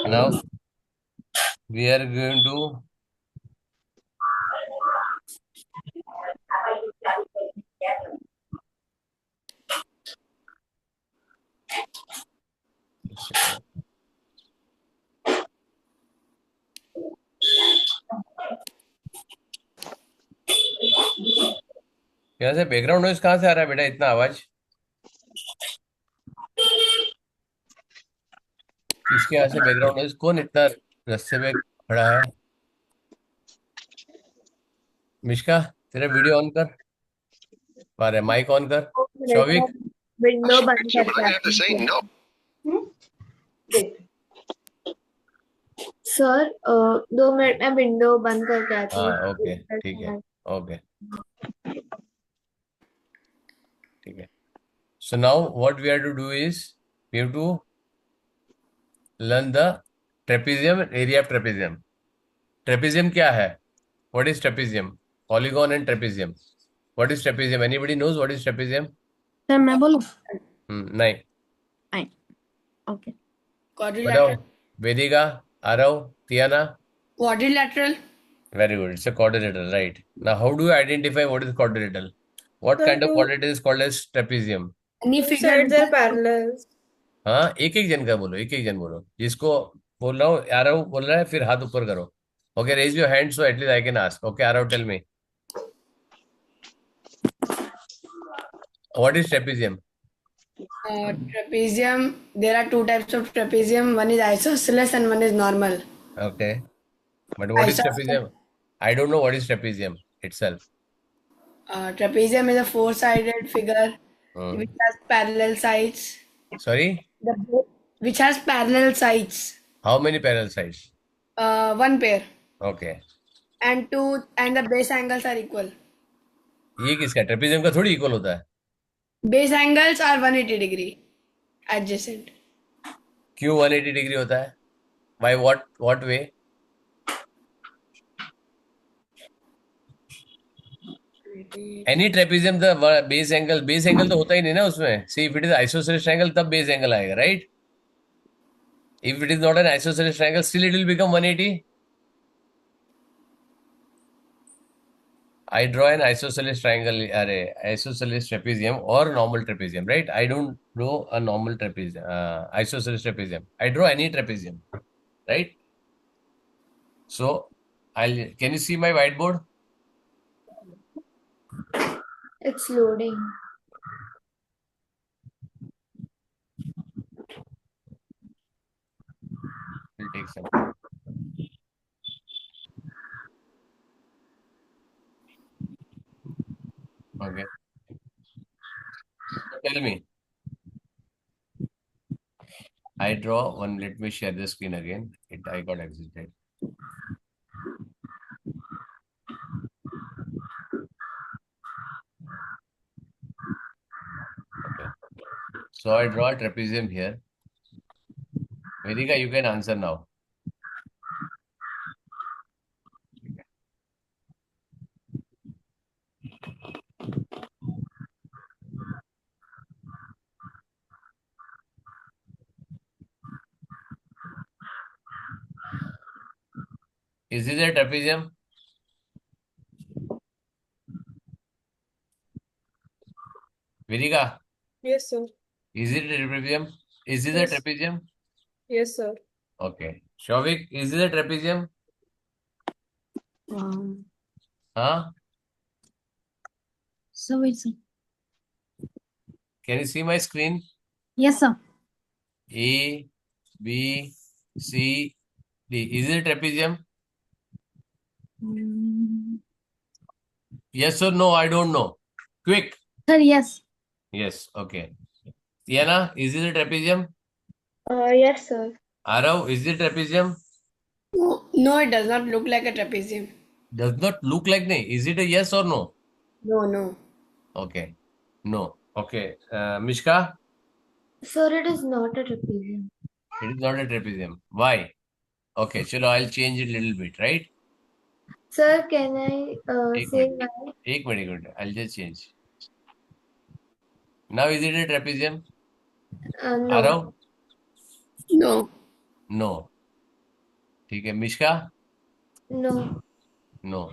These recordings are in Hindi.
Now we are going to यहाँ से बैकग्राउंड नॉइज कहाँ से आ रहा है बेटा, इतना आवाज किसके यहाँ से बैकग्राउंड नॉइज? कौन इतना रास्ते में खड़ा है? मिश्का, तेरा वीडियो ऑन कर, बारे माइक ऑन कर। शौविक, विंडो बंद करके आती हूँ। सर 2 मिनट में विंडो बंद करके आती हाँ ओके, ठीक है, हूँ। ओके, ठीक है। So now what we have to do is we have to learn the trapezium and area of trapezium. Trapezium क्या है? What is trapezium? Polygon and trapezium. What is trapezium? Anybody knows what is trapezium? Sir मैं बोलूं? नहीं। नहीं। ओके। बताओ। Quadrilateral. Vedika, Aarav, तियाना। Quadrilateral. Very good. It's a quadrilateral, right? Now, how do you identify what is quadrilateral? What Sir, kind of quadrilateral is called as trapezium? Any two figure sides which are has parallel. हाँ, एक एक जन का बोलो, एक एक जन बोलो। जिसको बोल रहा हूँ, आरव बोल रहा है, फिर हाथ ऊपर करो। Okay, raise your hand so at least I can ask. Okay, Aarav, tell me what is trapezium? trapezium. There are two types of trapezium. One is isosceles and one is normal. Okay, but what is Isosceles. Trapezium? I don't know what is trapezium itself. Trapezium is a four-sided figure which has parallel sides. Sorry, Which has parallel sides. how many parallel sides? One pair. Okay, And the base angles are equal. ये किसका? ट्रेपेजियम का थोड़ी इक्वल होता है। Base angles are 180 degree adjacent. क्यों 180 डिग्री होता है? By what way? Any trapezium the base angle तो होता ही नहीं ना उसमें। See if it is isosceles triangle तब बेस एंगल आएगा, right? If it is not an isosceles triangle still it will become 180. I draw an isosceles triangle, isosceles trapezium or normal trapezium, right? I don't draw a normal trapezium, isosceles trapezium. I draw any trapezium, right? So, can you see my whiteboard? It's loading. Will take some time. Okay. Tell me. I draw one. Let me share the screen again. I got exited. Okay. So I draw a trapezium here. Vedika, you can answer now. Is this a trapezium? Vedika, Yes, sir. is it a trapezium? Is this Yes. a trapezium? Yes, sir. Okay. Shavik, is this a trapezium? Huh? So wait, sir. Can you see my screen? Yes, sir. A, B, C, D. Is it a trapezium? Yes or no? I don't know. Quick. Sir, yes. Yes. Okay. Tiana, is it a trapezium? Yes, sir. Arav, is it trapezium? No, it does not look like a trapezium. Does not look like me. Is it a yes or no? No. Okay. No. Okay. Mishka, Sir, it is not a trapezium. it is not a trapezium. Why? Okay. Chalo, I'll change it a little bit, right? Sir, can I एक say minute. why? एक minute. I'll just change. Now, is it a trapezium? No. Arav? No. No. ठीक है. Mishka? No. No.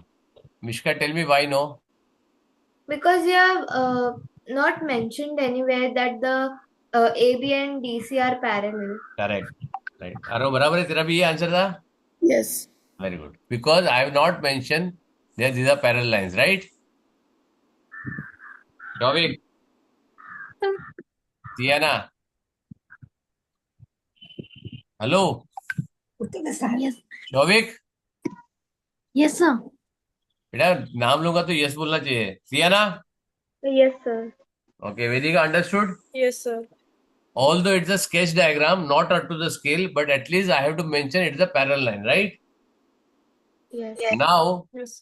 Mishka, tell me why no? Because you have not mentioned anywhere that the AB and DC are parallel. Correct. Right. आरो बराबर है. तेरा भी ये आंसर था. Yes. Very good. Because I have not mentioned that these are parallel lines, right? Shovik, Sir. Tiana, hello. Yes. Shovik, Yes, sir. बेटा नाम लूंगा तो यस बोलना चाहिए. Tiana, Yes, sir. okay. Vedika, understood? Yes, sir. Although it's a sketch diagram, not up to the scale, but at least I have to mention it's a parallel line, right? Yes. Now, Yes.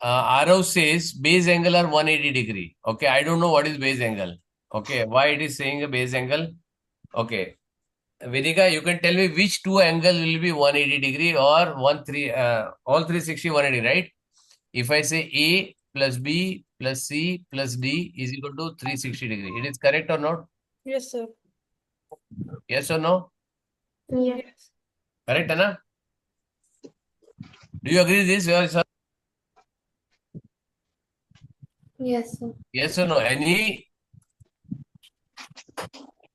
Arav says base angle are 180 degree. Okay, I don't know what is base angle. Okay, why it is saying a base angle? Okay, Vedika, you can tell me which two angle will be 180 degree or all 360 180, right? If I say A plus B plus C plus D is equal to 360 degree, it is correct or not? Yes, sir. Yes or no? Yes. Correct, है ना? Do you agree with this? Yes, sir. Yes or no? Any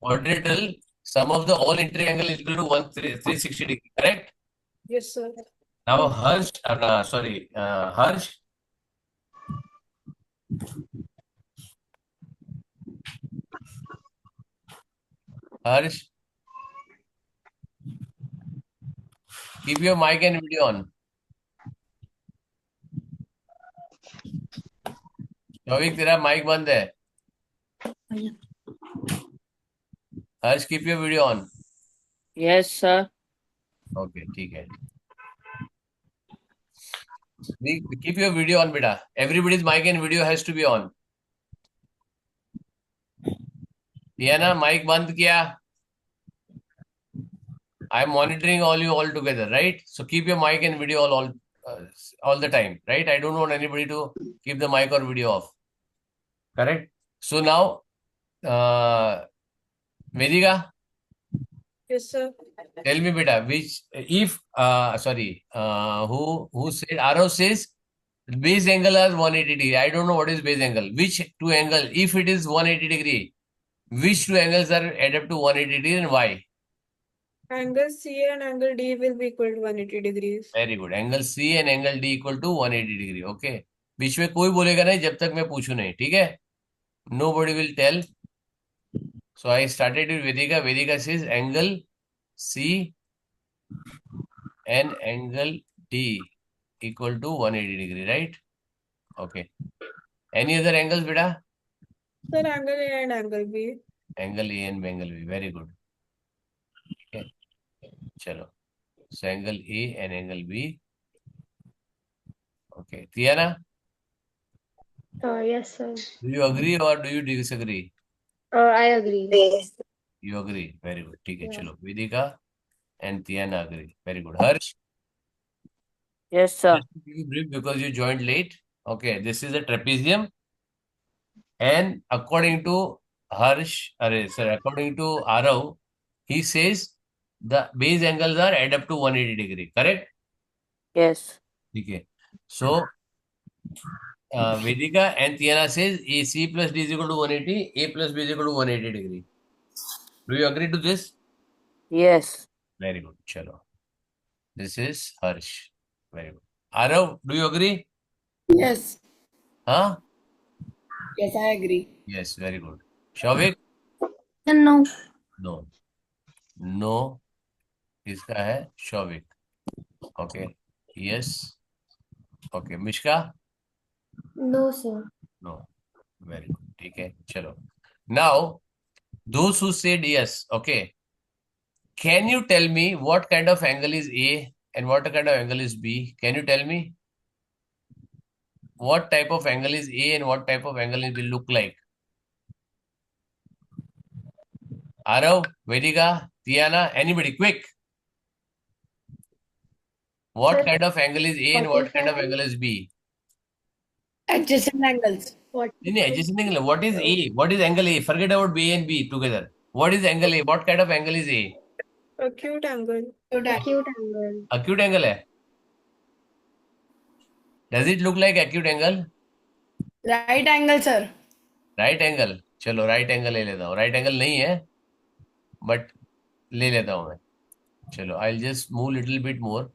quadrilateral sum of the all entry angle is equal to 360 degree, correct? Yes, sir. Now Harsh, Harsh, Harsh, keep your mic and video on. Shovik, तेरा mic बंद है. Yes. Harsh, keep your video on. Yes, sir. Okay, ठीक है. Keep your video on, beta. Everybody's mic and video has to be on. ये ना mic बंद किया. I am monitoring all you all together, right? So keep your mic and video all the time, right? I don't want anybody to keep the mic or video off. Correct? So now, Vedika, Yes, sir. tell me, beta, who said, Arav says, base angle are 180 degree. I don't know what is base angle. Which two angle, if it is 180 degree, which two angles are added to 180 degree and why? Angle C and angle D will be equal to 180 degrees. Very good. Angle C and angle D equal to 180 degree. Okay. बीच में कोई बोलेगा नहीं जब तक मैं पूछूं नहीं. ठीक है? Nobody will tell. So I started with Vedika. Vedika says angle C and angle D equal to 180 degree, right? Okay. Any other angles, beta? Sir, angle A and angle B. Angle A and angle B. Very good. Okay. Chalo. So angle A and angle B. Okay. Tiana, Yes, sir. do you agree or do you disagree? I agree. You agree. Very good. ठीक है. Yeah. चलो. Vedika and Tiana agree. Very good. Harsh, Yes, sir. just to give you brief because you joined late. Okay. This is a trapezium. And according to according to Arav, he says the base angles are add up to 180 degree. Correct? Yes. Okay. So, Vedika and Tiana says AC plus D is equal to 180, A plus B is equal to 180 degree. Do you agree to this? Yes. Very good. Chalo. This is Harsh. Very good. Arav, do you agree? Yes. Huh? Yes, I agree. Yes, very good. Shavik? And no. No. No. इसका है Shavik. Okay. Yes. Okay. Mishka? No, sir. No. Very good. ठीक है. चलो. Now, those who said yes, okay. Can you tell me what kind of angle is A and what kind of angle is B? Can you tell me? What type of angle is A and what type of angle it will look like? Arav, Vedika, Tiana, anybody, quick. What Sir, kind of angle is A and what kind of 45. angle is B? Adjacent angles. What? Adjacent angle. What is A? What is angle A? Forget about B and B together. What is angle A? What kind of angle is A? Acute angle. Acute angle. acute angle है. Does it look like acute angle? Right angle, sir. Right angle. चलो राइट एंगल ले लेता हूँ. राइट एंगल नहीं है बट ले लेता हूँ मैं. चलो I just move little bit more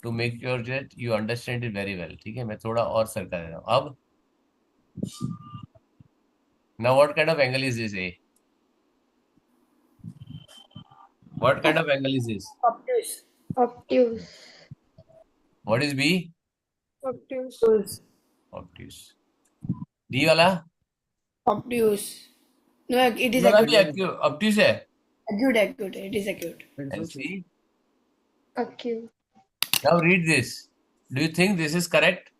to make sure that you understand it very well. ठीक है, मैं थोड़ा और सर्कल दे रहा हूँ अब. Now what kind of angle is this? A what kind of angle is this? Obtuse. Obtuse. What is B? Obtuse. Obtuse. Obtuse. D वाला? Obtuse. No, it is वाला भी acute. ऑब्ट्यूस है. Acute, acute. It is acute. And see, Acute. now read this. Do you think this is correct?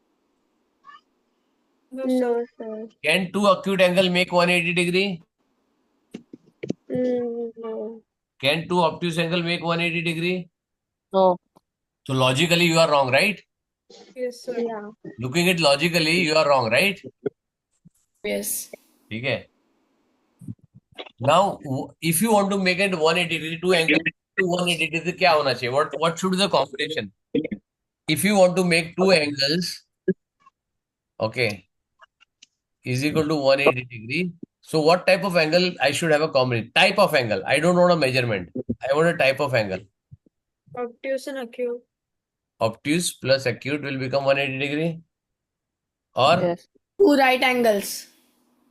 No, sir. No, sir. Can two acute angle make 180 degree? No. Can two obtuse angle make 180 degree? No. So logically you are wrong, right? Yes, sir. Yeah. Looking at logically you are wrong, right? Yes. ठीक है. Now if you want to make it 180 degree, two angle to 180 degree क्या होना चाहिए? What should be the combination? If you want to make two angles, okay, is equal to 180 degree. So what type of angle I should have a combination? Type of angle. I don't want a measurement. I want a type of angle. Obtuse and acute. Obtuse plus acute will become 180 degree. Or Yes. Two right angles.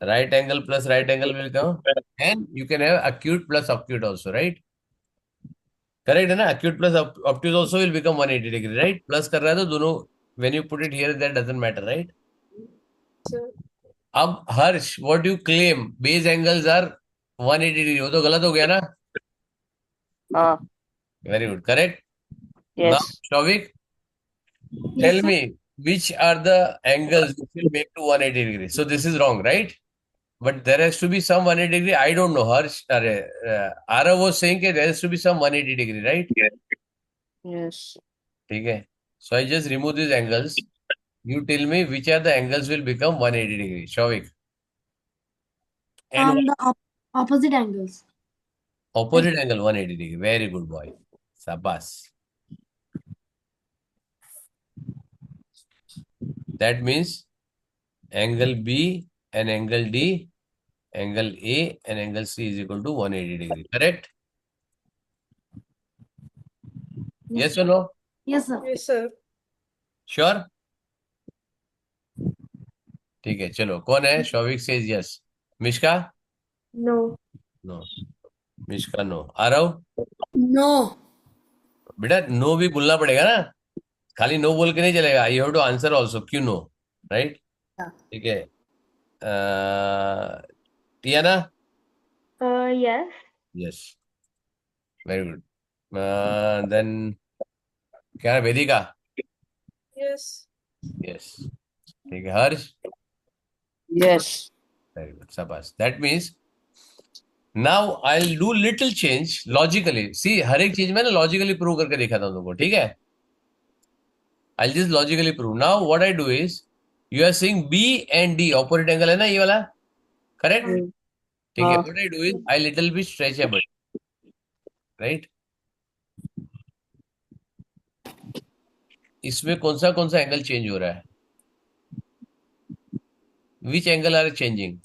right angle plus right angle will come. And you can have acute plus acute also, right? Correct है ना? Acute plus obtuse also will become 180 degree, right? Plus कर रहा है तो दोनों, when you put it here, that doesn't matter, right? Sir. अब हर्ष, what you claim? Base angles are 180 degree. वो तो गलत हो गया ना? Ah. Very good. Correct? Now, Yes. Shavik, Yes, tell sir. me which are the angles which will make to 180 degree. So this is wrong, right? But there has to be some 180 degree. I don't know. Harsh, Arav was saying that there has to be some 180 degree, right? Yes. ठीक है. So I just remove these angles. You tell me which are the angles will become 180 degree. Shavik. And The opposite angles. opposite angle 180 degree. Very good boy. Sabas. That means angle B and angle D, angle A and angle C is equal to 180 degree. Correct? Yes or no? Yes, sir. Yes, sir. Sure? ठीक है, चलो. कौन है? Shouvik says yes. Mishka? No. No. Mishka no. Aarav? No. बेटा नो भी बोलना पड़ेगा ना, खाली नो बोल के नहीं चलेगा. You have to answer also. क्यों नो? राइट? Yeah. ठीक है. Tiana? Yes. Yes. Very good. Then क्या है? वेदिका? Yes. यस. ठीक है. हर्ष? Yes. Very good. शाबाश. That means now I will do little change logically. See, हर एक चीज में ना लॉजिकली प्रूव करके दिखाता हूं तुमको. ठीक है? I will just logically prove. Now what I do is, you are seeing B and D opposite angle है ना, ये वाला. करेक्ट? ठीक है. हाँ. What I do is I little bit stretch a bit. Right? इसमें कौन सा एंगल चेंज हो रहा है? Which angle are changing?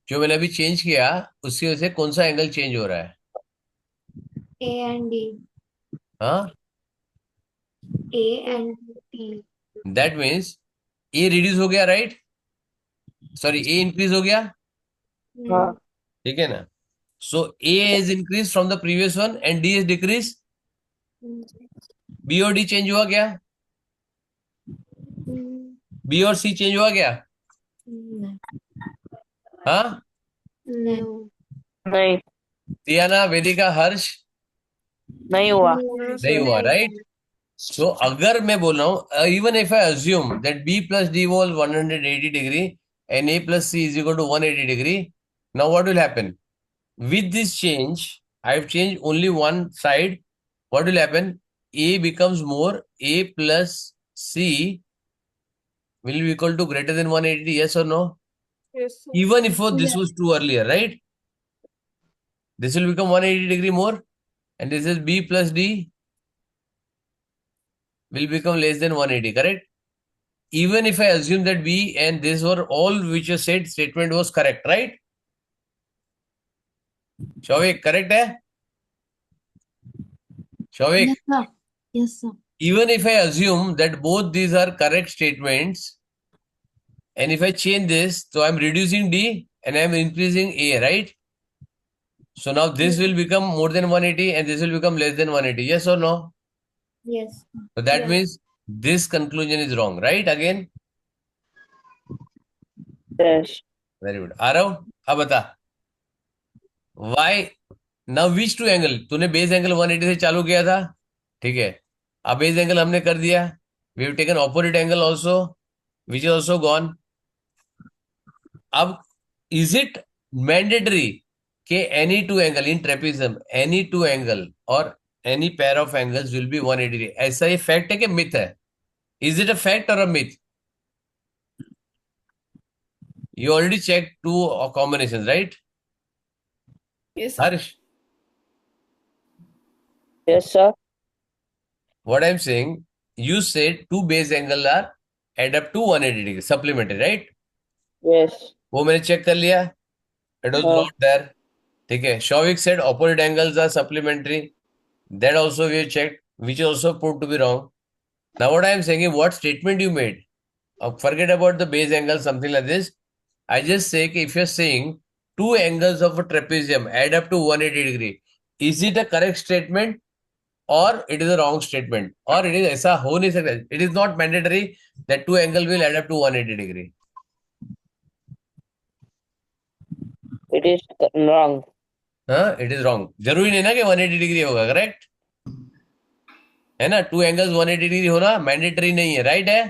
जो मैंने अभी चेंज किया उसकी वजह से कौन सा एंगल चेंज हो रहा है? A and D. हाँ? A and D. That means A reduce हो गया, राइट? सॉरी, ए इंक्रीज हो गया. हाँ. ठीक है ना? So A is increase from the previous one and D is decrease. B और डी चेंज हुआ क्या? बी और सी चेंज हुआ क्या? No. हाँ? No. नहीं. टियाना, वेदिका, हर्ष? नहीं हुआ. No, नहीं sir. हुआ, राइट? सो अगर मैं बोल रहा हूं, even if I assume that B plus D was 180 degree and a plus c is equal to 180 degree, now what will happen? With this change, I have changed only one side. What will happen? A becomes more, a plus c will be equal to greater than 180, yes or no? Yes, sir. Even if this was true earlier, right? this will become 180 degree more, and this is B plus D will become less than 180, correct? Even if I assume that B and this were all which you said statement was correct, right? Shavik, correct hai? Shavik, Yes, sir. Yes, sir. even if I assume that both these are correct statements, and if I change this, so I'm reducing D and I'm increasing A, right? So now this will become more than 180 and this will become less than 180. Yes or no? Yes. So that Yeah. means this conclusion is wrong, right? Again, Yes. very good. Arav, अब बता. Why? Now which two angle? तूने base angle 180 से चालू किया था, ठीक है? अब base angle हमने कर दिया. We have taken opposite angle also, which is also gone. अब is it mandatory कि any two angle in trapezium, any two angle or any pair of angles will be 180? ऐसा ये fact है कि myth है? Is it a fact or a myth? You already checked two combinations, right? Yes, sir. Harsh, Yes, sir. what I'm saying, you said two base angle are add up to 180 degrees, supplementary, right? Yes. वो मैंने check कर लिया. It was हाँ. not there. ठीक है. Shavik said opposite angles are supplementary. That also we have checked, which is also proved to be wrong. Now what I am saying is what statement you made. Forget about the base angle, something like this. I just say कि if you're saying two angles of a trapezium add up to 180 degree, is it a correct statement or it is a wrong statement? Or it is ऐसा हो नहीं सकता. It is not mandatory that two angle will add up to 180 degree. It is wrong. हाँ, it is wrong. जरूरी नहीं ना कि 180 डिग्री होगा, करेक्ट है ना? टू एंगल्स 180 डिग्री होना मैंडेटरी नहीं है, राइट है?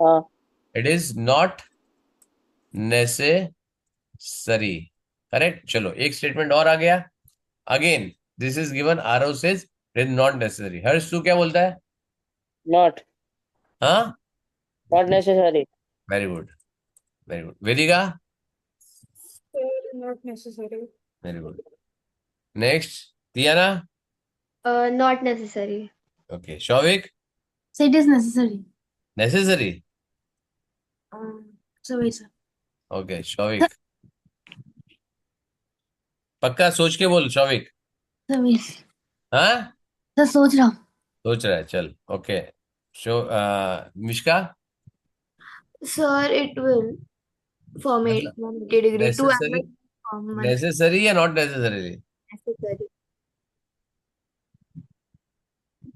हाँ. It is not necessary, correct. चलो एक स्टेटमेंट और आ गया. Again this is given, Aarav says it is not necessary. Harsh तू क्या बोलता है? Not. हाँ, Not necessary. Very good, very good. Vedika, Sir, not necessary. Very good. Next, Tiana. Not necessary. Okay, Shouvik. So it is necessary. Necessary. So wait, sir. Okay, Showik. पक्का सोच के बोल शौविक. So wait. हाँ, सर सोच रहा हूँ. सोच रहा है. चल, okay. Mishka. Sir, it will form मतलब 180 degree. Two necessary, angles form necessary या नॉट नेसेसरी? necessary.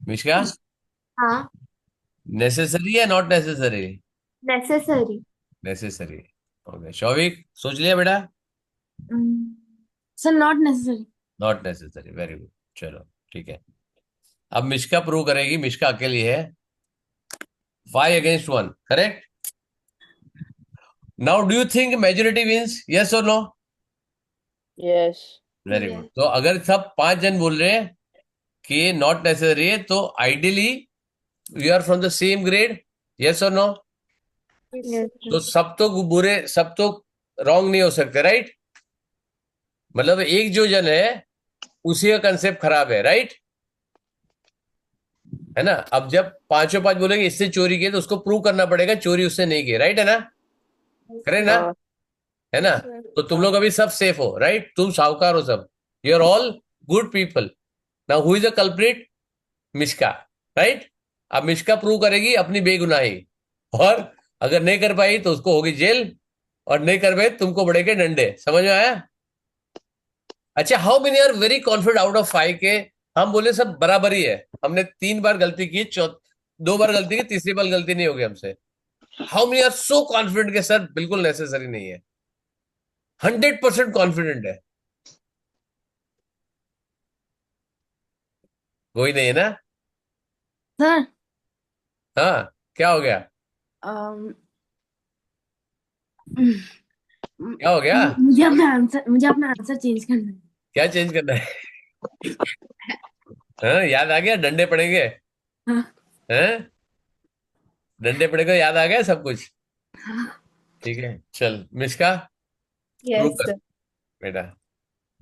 मिश्का, हाँ, नेसेसरी या not necessary? necessary. Necessary. Okay, Shouvik सोच लिया बेटा? Sir not necessary. Not necessary, very good. चलो ठीक है. अब मिश्का प्रूव करेगी. मिश्का अकेली है. 5 against 1, करेक्ट. Now do you think majority wins, yes और no? Yes. Very Yes. Good. तो अगर सब 5 जन बोल रहे हैं कि नॉट नेसेसरी है, तो ideally we are from the same grade, yes और नो? Yes, Yes. sir. तो सब तो बुरे, सब तो रॉन्ग नहीं हो सकते, राइट? मतलब एक जो जन है उसी का कंसेप्ट खराब है, राइट है ना? अब जब पांचों पांच बोलेंगे इससे चोरी की, तो उसको प्रूव करना पड़ेगा चोरी उससे नहीं की, राइट है ना? करें ना? हाँ. है ना? Sir. तो तुम लोग अभी सब सेफ हो, राइट? तुम साहूकार हो सब. You are all good people. Now who is the culprit? Mishka, right? अब मिश्का प्रूव करेगी अपनी बेगुनाही, और अगर नहीं कर पाई तो उसको होगी जेल, और नहीं कर पाए तुमको पड़ेंगे डंडे. समझ में आया? अच्छा, how many are very confident out of 5 के हम बोले सब बराबरी है, हमने 3 बार गलती की, 2 बार गलती की, तीसरी बार गलती नहीं होगी हमसे. How many are so confident के सर बिल्कुल नेसेसरी नहीं है? 100% कॉन्फिडेंट है? कोई नहीं है ना? सर हाँ, क्या हो गया? क्या हो गया? मुझे अपना आंसर चेंज करना है. क्या चेंज करना है? हाँ, याद आ गया? डंडे पड़ेंगे? हाँ. हैं? डंडे पड़ेंगे, याद आ गया सब कुछ? हाँ. ठीक है, चल मिश्का प्रूव Yes, कर sir. बेटा.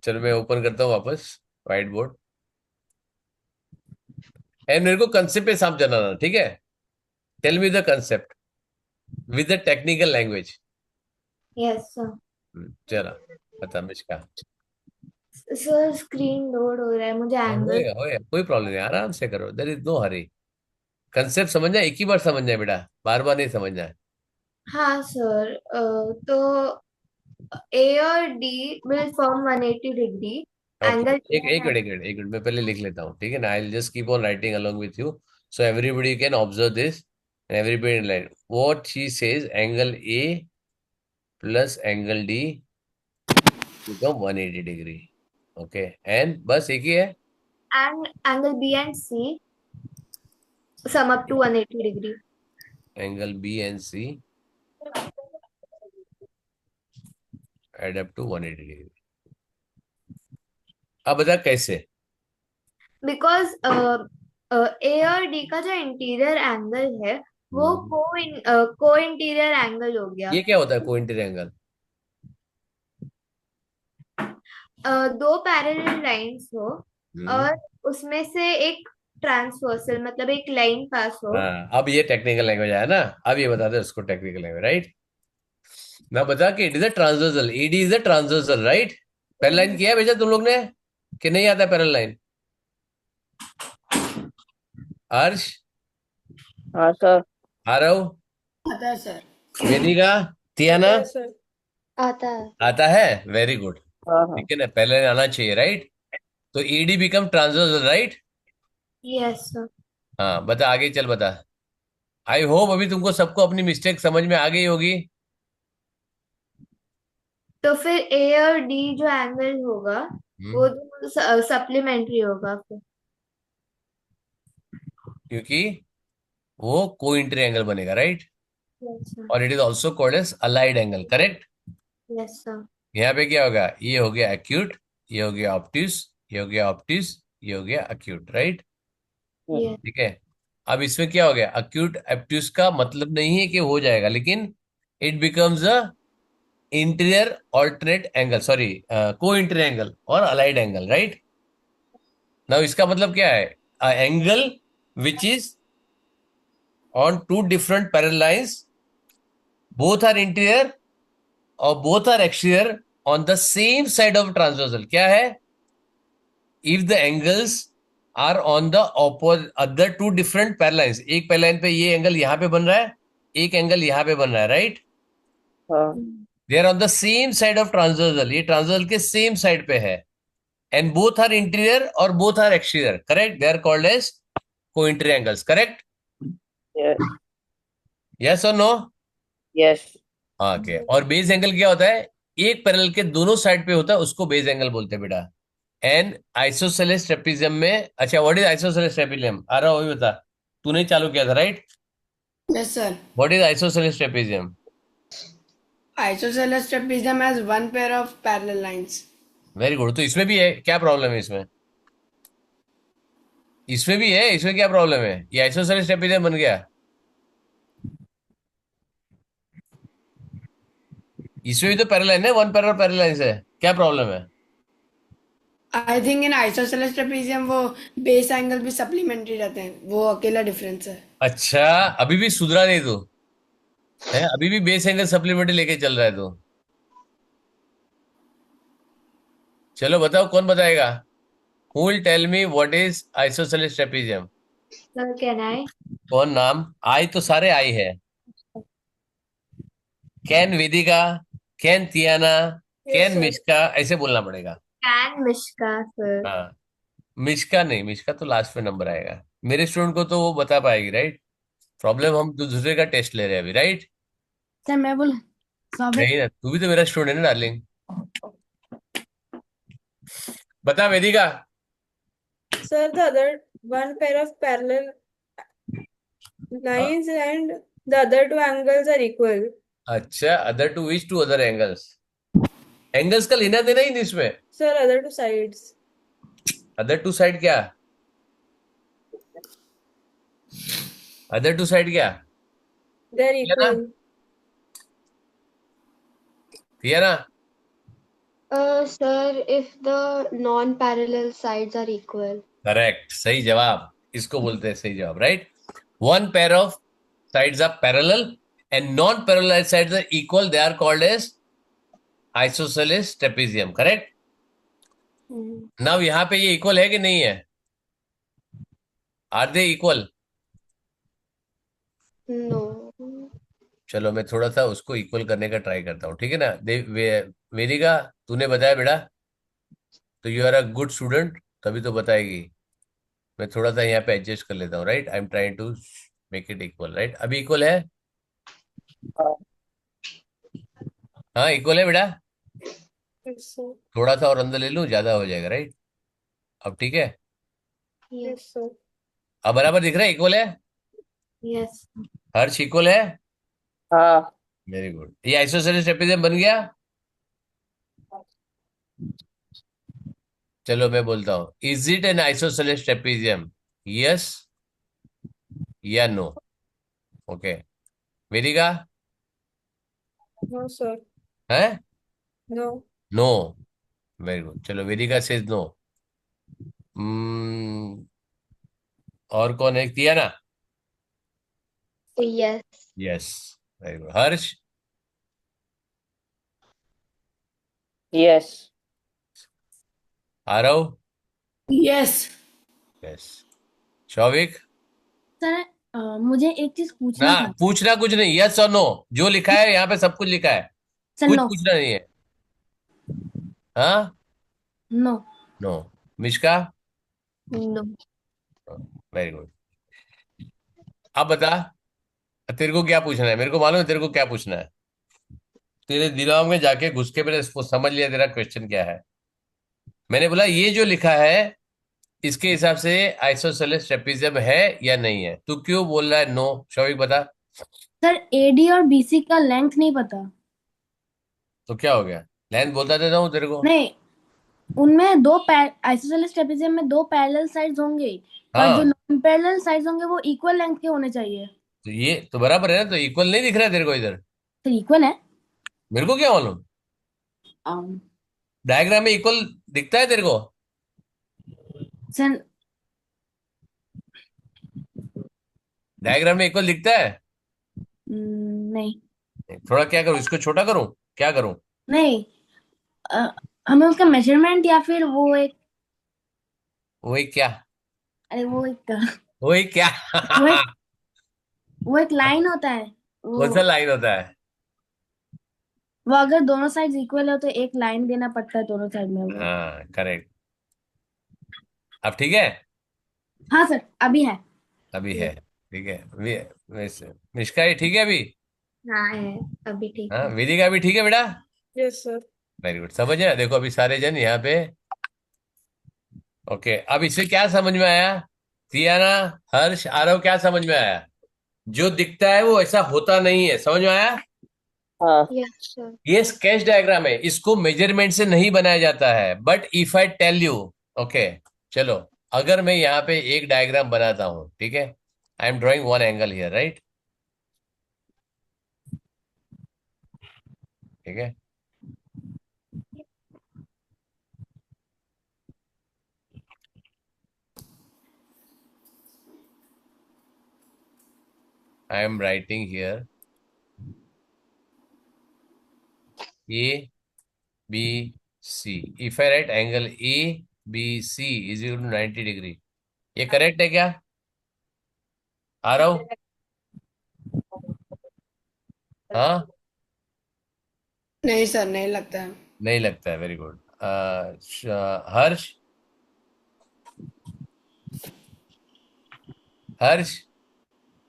चलो मैं ओपन करता हूँ वापस व्हाइट बोर्ड, एंड मेरे को कंसेप्ट पे साफ जानना, ठीक है? Tell me the concept with the technical language. Yes sir. चलो बता मिश्का। सर स्क्रीन लोड हो रहा है, मुझे एंगल। होएगा, कोई प्रॉब्लम नहीं, आराम से करो, there is no hurry. Concept समझना, एक ही बार समझना है बेटा, बार बार नहीं समझना है। हाँ सर, तो ए और D will form 180 degree okay, angle. एक मिनट मैं पहले लिख लेता हूँ, ठीक है ना? I just keep on writing along with you, so everybody can observe this and everybody line what she says, angle A plus angle D become 180 degree. Okay, and बस एक ही है। And angle B and C sum up to 180 degree. Angle B and C add up to 180 degree. अब बता कैसे। बिकॉज ए और डी का जो इंटीरियर एंगल है वो को इंटीरियर एंगल हो गया। ये क्या होता है कोइंटर एंगल? दो पैरेलल लाइंस हो हम्म। और उसमें से एक ट्रांसवर्सल मतलब एक लाइन पास हो। हाँ, अब ये टेक्निकल लैंग्वेज आया ना, अब ये बता दे उसको टेक्निकल लैंग्वेज, राइट? ना बता कि it is a transversal, ED is a transversal, right? Parallel line किया है भेजा तुम लोग ने कि नहीं आता पैरेलल लाइन? अर्श, हाँ सर। आरव, आता है सर। वेदिका, तियाना, Yes, sir. आता है। आता है? Very good. हाँ हाँ। ठीक है ना, पहले आना चाहिए, राइट? तो ED become transversal, right? Yes sir. हाँ बता, आगे चल बता। आई होप अभी तुमको सबको अपनी मिस्टेक समझ में आ गई होगी। तो फिर ए और डी जो एंगल होगा हम्म, वो सप्लीमेंट्री होगा फिर। क्योंकि वो कोइंटर एंगल बनेगा, राइट? Yes sir. और it is also called as allied angle, correct? Yes sir. यहाँ पे क्या होगा, ये हो गया एक्यूट, ये हो गया ऑप्टिस, ये हो गया ऑप्टिस, ये हो गया अक्यूट, राइट? यस। ठीक है। अब इसमें क्या हो गया, अक्यूट ऑप्टिस का मतलब नहीं है कि हो जाएगा, लेकिन it becomes a interior alternate angle, sorry co interior angle और अलाइड एंगल, राइट? नाउ इसका मतलब क्या है, angle which is on two different parallel lines, both are interior और both are exterior on the same side of transversal. क्या है, if the angles are on the other two different parallel lines, एक पैरेललाइन पे ये एंगल यहां पे बन रहा है, एक एंगल यहां पे बन रहा है, राइट? हाँ they are on the same side of transversal, ये ट्रांसवर्सल के सेम साइड पे है, एंड बोथ आर इंटीरियर और both are exterior, correct? They are called as co interior angles, correct? Yes और नो? यस। ओके, और बेस एंगल क्या होता है, एक पैरेलल के दोनों साइड पे होता है, उसको बेस एंगल बोलते हैं बेटा। एंड आइसोसेलेस ट्रेपेजियम में, अच्छा व्हाट इज आइसोसेलेस ट्रेपेजियम, आ रहा वही बता, तूने चालू किया था, right? Yes, sir. What is isosceles trapezium? Isosceles trapezium has one pair of parallel lines. Very good, तो इसमें भी है, क्या प्रॉब्लम है इसमें? इसमें भी है, इसमें क्या प्रॉब्लम है, ये आइसोसेलेस ट्रेपेजियम बन गया, इसमें भी तो पैरेलल है, वन पैरेलल पैरेलल है, क्या प्रॉब्लम है? I think in isosceles trapezium वो base angle भी supplementary रहते हैं, वो अकेला difference है. अच्छा, अभी भी सुधरा नहीं तू है, अभी भी बेस एंगल सप्लीमेंट्री लेके चल रहा है तू। चलो बताओ, कौन बताएगा? Who will tell me what is isosceles trapezium? Sir can I? कौन नाम, आई तो सारे आई है, can Vedika, can Tiana, Yes, can sir. Mishka, ऐसे बोलना पड़ेगा। Can Mishka sir. हाँ, मिश्का नहीं, मिश्का तो लास्ट में नंबर आएगा, मेरे स्टूडेंट को तो वो बता पाएगी, राइट? प्रॉब्लम, हम दूसरे का टेस्ट ले रहे हैं अभी, राइट? सर मैं बोला सॉफ्टवेयर। नहीं ना, तू भी तो मेरा स्टूडेंट है ना डार्लिंग। बता वेदिका। Sir, the other one pair of parallel lines and the other two angles are equal. अच्छा, other two which two other angles, angles का लेना देना ही नहीं इसमें। Sir, other two sides. Other two side क्या, अदर टू साइड क्या? They're ठीक है ना? equal. ठीक है ना? Sir, if the non-parallel sides are equal. Correct, सही जवाब, इसको बोलते हैं सही जवाब, right. One pair of sides are parallel and non-parallel sides are equal, they are called as isosceles trapezium, correct। Now यहाँ पे ये इक्वल है कि नहीं है, आर दे इक्वल। No. चलो मैं थोड़ा सा उसको इक्वल करने का ट्राई करता हूँ, ठीक है ना। वेदिका, तूने बताया बेटा, तो you are a good student, तभी तो बताएगी। मैं थोड़ा सा यहाँ पे एडजस्ट कर लेता हूँ, right. I am trying to make it equal, right. अभी इक्वल है, हाँ हाँ इक्वल है बेटा। Yes, sir. थोड़ा सा और अंदर ले लूँ, ज्यादा हो जाएगा, राइट। अब ठीक है, Yes, sir. अब बराबर दिख रहा है, इक्वल है। Yes. हर्ष इक्वल है, हाँ वेरी गुड। ये आइसोसेलेस ट्रेपेजियम बन गया। चलो मैं बोलता हूँ, is it an isosceles trapezium, yes या no. Okay, Vedika, No, sir. है, No. No, very good. चलो वेदिका सेज नो। और कौन है, किया ना, Yes. Yes, very good. Harsh, yes Aarav, Yes. Yes, Shouvik. Sir मुझे एक चीज ना पूछना था। पूछना कुछ नहीं, यस और नो, जो लिखा है यहाँ पे सब कुछ लिखा है, सर कुछ नो। पूछना नहीं है। हाँ, no. No. Mishka, No. Very good. अब बता, तेरे को क्या पूछना है, मेरे को मालूम है तेरे को क्या पूछना है। तेरे दिमाग में जाके घुस के मैंने इसको समझ लिया तेरा क्वेश्चन क्या है। मैंने बोला ये जो लिखा है इसके हिसाब से आइसोसेलेस ट्रेपेजियम है या नहीं है, तू क्यों बोल रहा है नो, शौविक बता। सर एडी और बीसी का लेंथ नहीं पता। तो क्या हो गया, लेंथ बोलता देता हूँ तेरे को। नहीं, उनमें दो आइसोसेलेस ट्रेपेजियम में दो पैरेलल साइड्स होंगे, पर जो हाँ, नॉन पैरेलल साइड्स होंगे वो इक्वल लेंथ के होने चाहिए। तो ये तो बराबर है ना, तो इक्वल नहीं दिख रहा है तेरे को इधर, तो इक्वल है। मेरे को क्या मालूम। um, डायग्राम में इक्वल दिखता है तेरे को, सर डायग्राम में इक्वल दिखता है। नहीं। थोड़ा क्या करूँ, इसको छोटा करूँ, क्या करूँ। नहीं, अ, हमें उसका मेजरमेंट या फिर वो एक, वही क्या, अरे वही क्या वो एक वो एक लाइन होता है कौन सा वो लाइन होता है। वो अगर दोनों साइड इक्वल हो तो एक लाइन देना पड़ता है दोनों साइड में वो। हाँ करेक्ट, अब ठीक है, हाँ सर, अभी है। अभी है, ठीक है। वैसे निष्का ये ठीक है अभी। हाँ है, अभी ठीक हाँ, है। विधि का भी ठीक है बेटा, Yes, sir. Very good. समझ गया, देखो अभी सारे जन यहाँ पे। ओके, अब इससे क्या समझ में आया, सियाना, हर्ष, आरव, क्या समझ में आया। जो दिखता है वो ऐसा होता नहीं है, समझ में आया। हाँ Yes, sir. ये स्केच डायग्राम है, इसको मेजरमेंट से नहीं बनाया जाता है, but if I tell you, okay, चलो, अगर मैं यहाँ पे एक डायग्राम बनाता हूँ, ठीक है, I am drawing one angle here, right, ठीक है। I am writing here A B C, if I write angle A B C is equal to 90 degree, ये करेक्ट है क्या, आ रहा हूँ। हाँ, नहीं सर, नहीं लगता है। नहीं लगता है, वेरी गुड। हर्ष, हर्ष,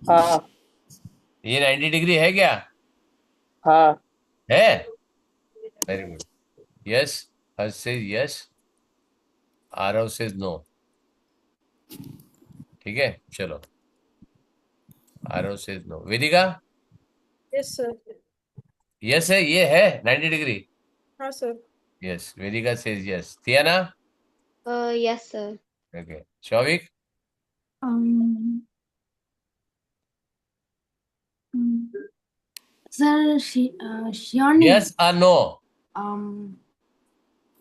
हाँ ये 90 डिग्री है क्या, हाँ है, वेरी गुड, यस। हर्ष से यस, आरव से नो, ठीक है, चलो, आरव से नो। वेदिका, Yes, sir. यस है, ये है 90 डिग्री, हाँ, sir. यस, वेदिका से yes. Tiana, Yes, sir. Okay, Shouvik, um, sir sure नहीं है। यस और नो, um,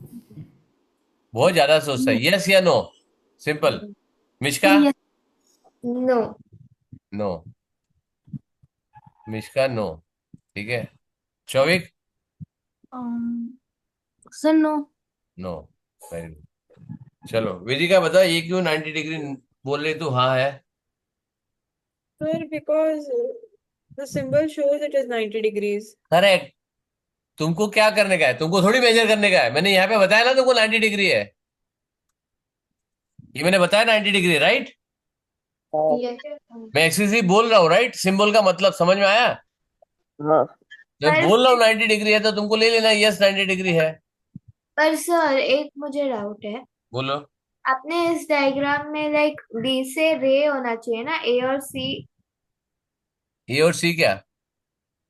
बहुत ज्यादा सोचता है। यस या no? Simple. Mishka? Sir, yes। No. No. Mishka no. ठीक है। Shouvik? Sir, no. No. Very good. चलो वेदिका बता, ये क्यों 90 डिग्री बोल रही तू? हाँ है। Sir, because the symbol shows it is 90 degrees. Correct. तुमको क्या करने का है? तुमको थोड़ी मेजर करने का है। मैंने यहाँ पे बताया ना तुमको 90 डिग्री है। ये मैंने बताया 90 डिग्री, राइट? हाँ यस। मैं एक्सक्लूसिव बोल रहा हूँ, राइट? सिंबल का मतलब समझ में आया? हाँ मैं पर बोल रहा हूँ 90 डिग्री है तो तुमको ले लेना यस 90 डिग्री है। पर सर, एक मुझे डाउट है। बोलो। आपने इस डायग्राम में लाइक बी से रे होना चाहिए ना, ए और सी। ए और सी क्या?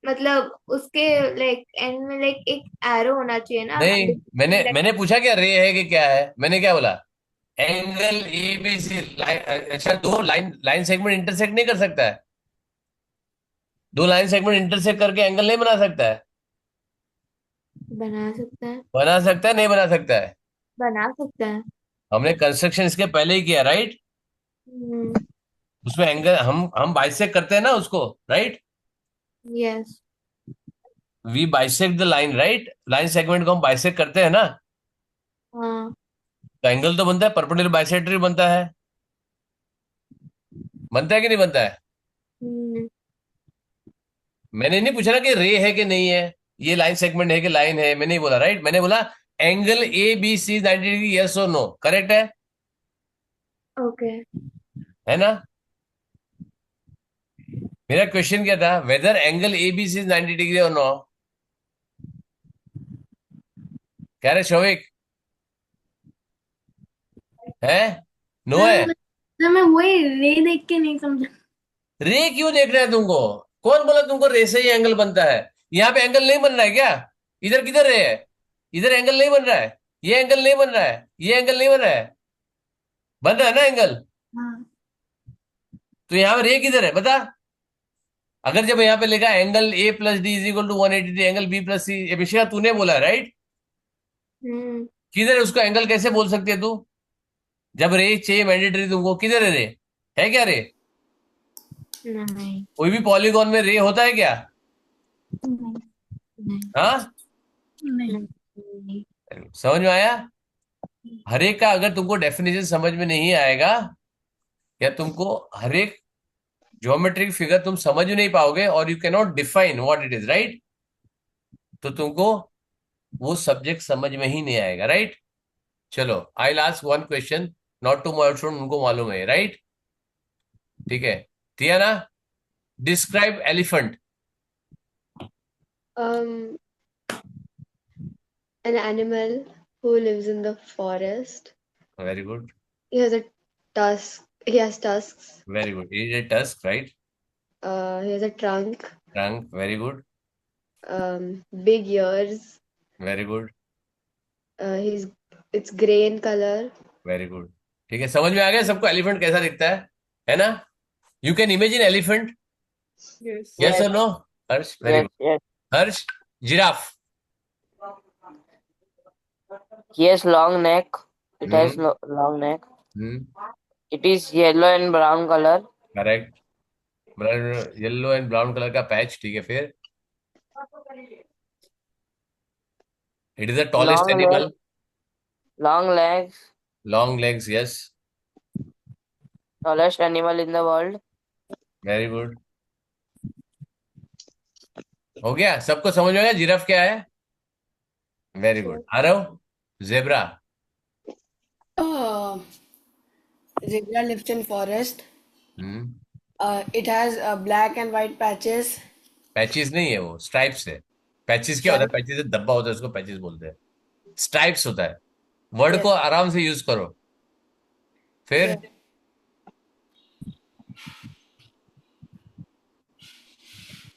मतलब उसके लाइक एंड में लाइक एक एरो होना चाहिए ना। नहीं, मैंने मैंने पूछा क्या रे है कि क्या है? मैंने क्या बोला? Angle A B C line. अच्छा, दो लाइन लाइन सेगमेंट इंटरसेक्ट नहीं कर सकता है? दो लाइन सेगमेंट इंटरसेक्ट करके एंगल नहीं बना सकता है? बना सकता है। बना सकता है, नहीं बना सकता है? बना सकता है। हमने कंस्ट्रक्शन इसके पहले ही किया, राइट? हम्म। उसमें एंगल हम बाइसेक्ट करते हैं ना उसको, right? Yes. We bisect the line, right? Line segment को हम बाइसेक्ट करते हैं ना, हाँ। तो एंगल तो बनता है, परपेंडिकुलर बाइसेक्टर बनता है। बनता है कि नहीं बनता है? हम्म। मैंने नहीं पूछा ना कि रे है कि नहीं है, ये लाइन सेगमेंट है कि लाइन है। मैंने नहीं बोला, राइट? मैंने बोला angle A B C 90 degree, yes और नो, करेक्ट ओके। है ना? मेरा क्वेश्चन क्या था? Whether angle A B C 90 degree और नो। कह रहे शोविक? है? नो है? मैं वही रे देख के नहीं समझा। रे क्यों देखना है तुमको? कौन बोला तुमको रे से ही एंगल बनता है? यहाँ पे एंगल नहीं बन रहा है क्या? इधर किधर रे है? इधर एंगल नहीं बन रहा है। ये एंगल नहीं बन रहा है, ये एंगल नहीं बन रहा है। बन रहा है ना एंगल? हाँ। तो यहाँ पे रे किधर है बता? अगर जब यहाँ पे लिखा angle A plus D is equal to 180, angle B plus C, Abhishek तूने बोला, राइट? हम्म। किधर है उसको एंगल कैसे बोल सकती है तू? जब रे चाहिए मैंडेटरी तुमको, किधर है रे? है क्या रे? नहीं। कोई भी पॉलीगॉन में रे होता है क्या? नहीं। नहीं। हाँ? नहीं। नहीं। समझ में आया? हर एक का अगर तुमको डेफिनेशन समझ में नहीं आएगा, या तुमको हर एक ज्योमेट्रिक फिगर तुम समझ नहीं पाओगे, और you can not define what it is, right? तो तुमको वो सब्जेक्ट समझ में ही नहीं आएगा, राइट? चलो, I last one question, not to मार्चून, उनको मालूम है, राइट? ठीक है। Tiana, describe elephant. Um, an animal who lives in the forest. Very good. He has a tusk. He has tusks. Very good, is a tusk, right? He has a trunk. Trunk, very good. Big ears. Very good. He's it's gray in color. Very good. ठीक है, समझ में आ गया सबको एलिफेंट कैसा दिखता है ना? You can imagine elephant, Yes. Yes yes और no? Harsh, very yes good. yes Harsh? Giraffe. yes long neck. It has hmm. long neck. Hmm. It is yellow and brown color. Correct. Yellow and brown colour का पैच, ठीक है, फिर? It is the tallest Long leg, animal. long legs. Long legs, yes. Tallest animal in the world. Very good. हो गया? सबको समझ में आया जिराफ क्या है? Very good. Aarav? Zebra. Uh, Zebra lives in forest. Hmm. It has black and white patches. Patches नहीं है, वो स्ट्राइप्स है। पैचिस क्या होता है? Stripe. पैचिस धब्बा होता है, उसको पैचिस बोलते हैं। स्ट्राइप्स होता है। वर्ड को Yes. आराम से यूज करो। फिर? Yes.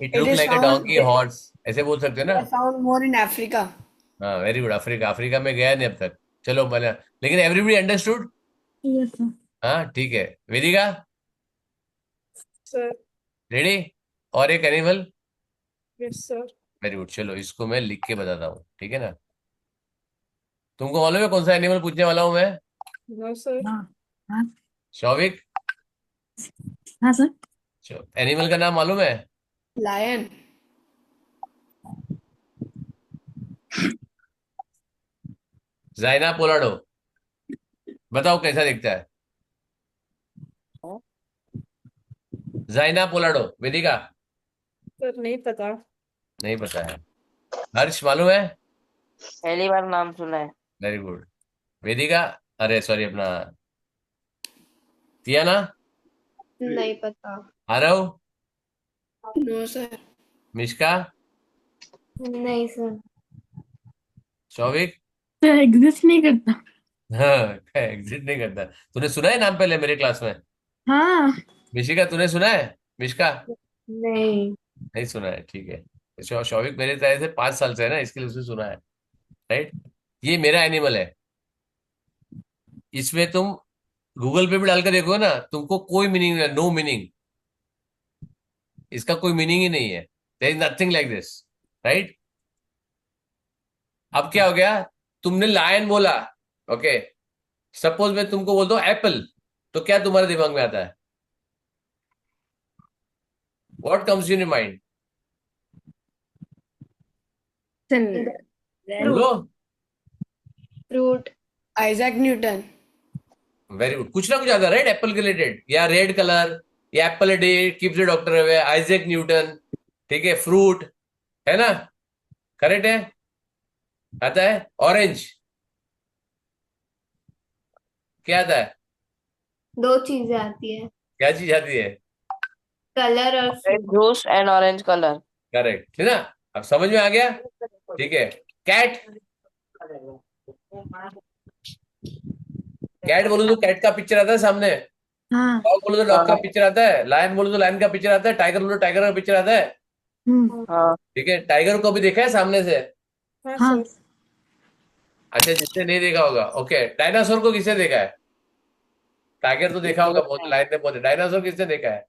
It It look is like a found. Donkey horse, ऐसे बोल सकते हो They ना? are found more in Africa. हाँ, वेरी गुड। अफ्रीका, अफ्रीका में गया नहीं अब तक। चलो बना, लेकिन एवरीबडी अंडरस्टूड। Yes sir. हाँ, ठीक है। वेदिका, Sir. रेडी? और एक animal. Yes, sir. Very good. चलो इसको मैं लिख के बताता हूँ, ठीक है ना? तुमको मालूम है कौन सा एनिमल पूछने वाला हूं मैं? No, sir. हाँ हाँ शौविक, हाँ सर। एनिमल का नाम मालूम है? लायन। जाइना पोलाडो, बताओ कैसा दिखता है? जाइना पोलाडो, वेदिका? Sir, नहीं पता. नहीं पता है। हर्ष मालूम है? पहली बार नाम सुना है। Very good. वेदिका, अरे सॉरी अपना तियाना, नहीं पता. Aarav, no sir. मिश्का, नहीं सर. शौविक? सर एग्जिस्ट नहीं करता। हाँ, एग्जिट नहीं करता। तूने सुना है नाम पहले मेरे क्लास में? हाँ। मिशिका तूने सुना है? मिश्का? नहीं. नहीं सुना है, ठीक है। शौविक मेरे तरह से 5 साल से है ना, इसके लिए उसने सुना है। राइट। ये मेरा एनिमल है। इसमें तुम गूगल पे भी डाल कर देखो ना, तुमको कोई मीनिंग, नो मीनिंग, इसका कोई मीनिंग ही नहीं है। There is nothing like this. Right. अब क्या हो गया? तुमने लायन बोला, ओके। सपोज मैं तुमको बोलता हूँ एप्पल, तो क्या तुम्हारे दिमाग में आता है? What comes in your mind? Sir बोलो। Fruit. Isaac Newton. Very good. कुछ ना कुछ आता है राइट, एप्पल के रिलेटेड, या रेड कलर, या Apple day keeps the doctor away, Isaac Newton. ठीक है, फ्रूट, है ना? करेक्ट है। आता है ऑरेंज, क्या आता है? दो चीजें आती है, क्या चीज आती है? कलर और red fruit. Juice and orange colour. Correct है ना? अब समझ में आ गया? ठीक है। कैट, कैट बोलो तो कैट का पिक्चर आता है सामने। हाँ। डॉग बोलो तो डॉग का हाँ पिक्चर आता है। लायन बोलो तो लायन का पिक्चर आता है। टाइगर बोलो तो टाइगर का पिक्चर आता है। हाँ। ठीक है, टाइगर को भी देखा है सामने से? हाँ, हाँ sir. अच्छा, जिसने नहीं देखा होगा, ओके। डायनासोर को किसने देखा है? टाइगर तो देखा होगा बहुत, लायन ने बहुत, डायनासोर किसने देखा है?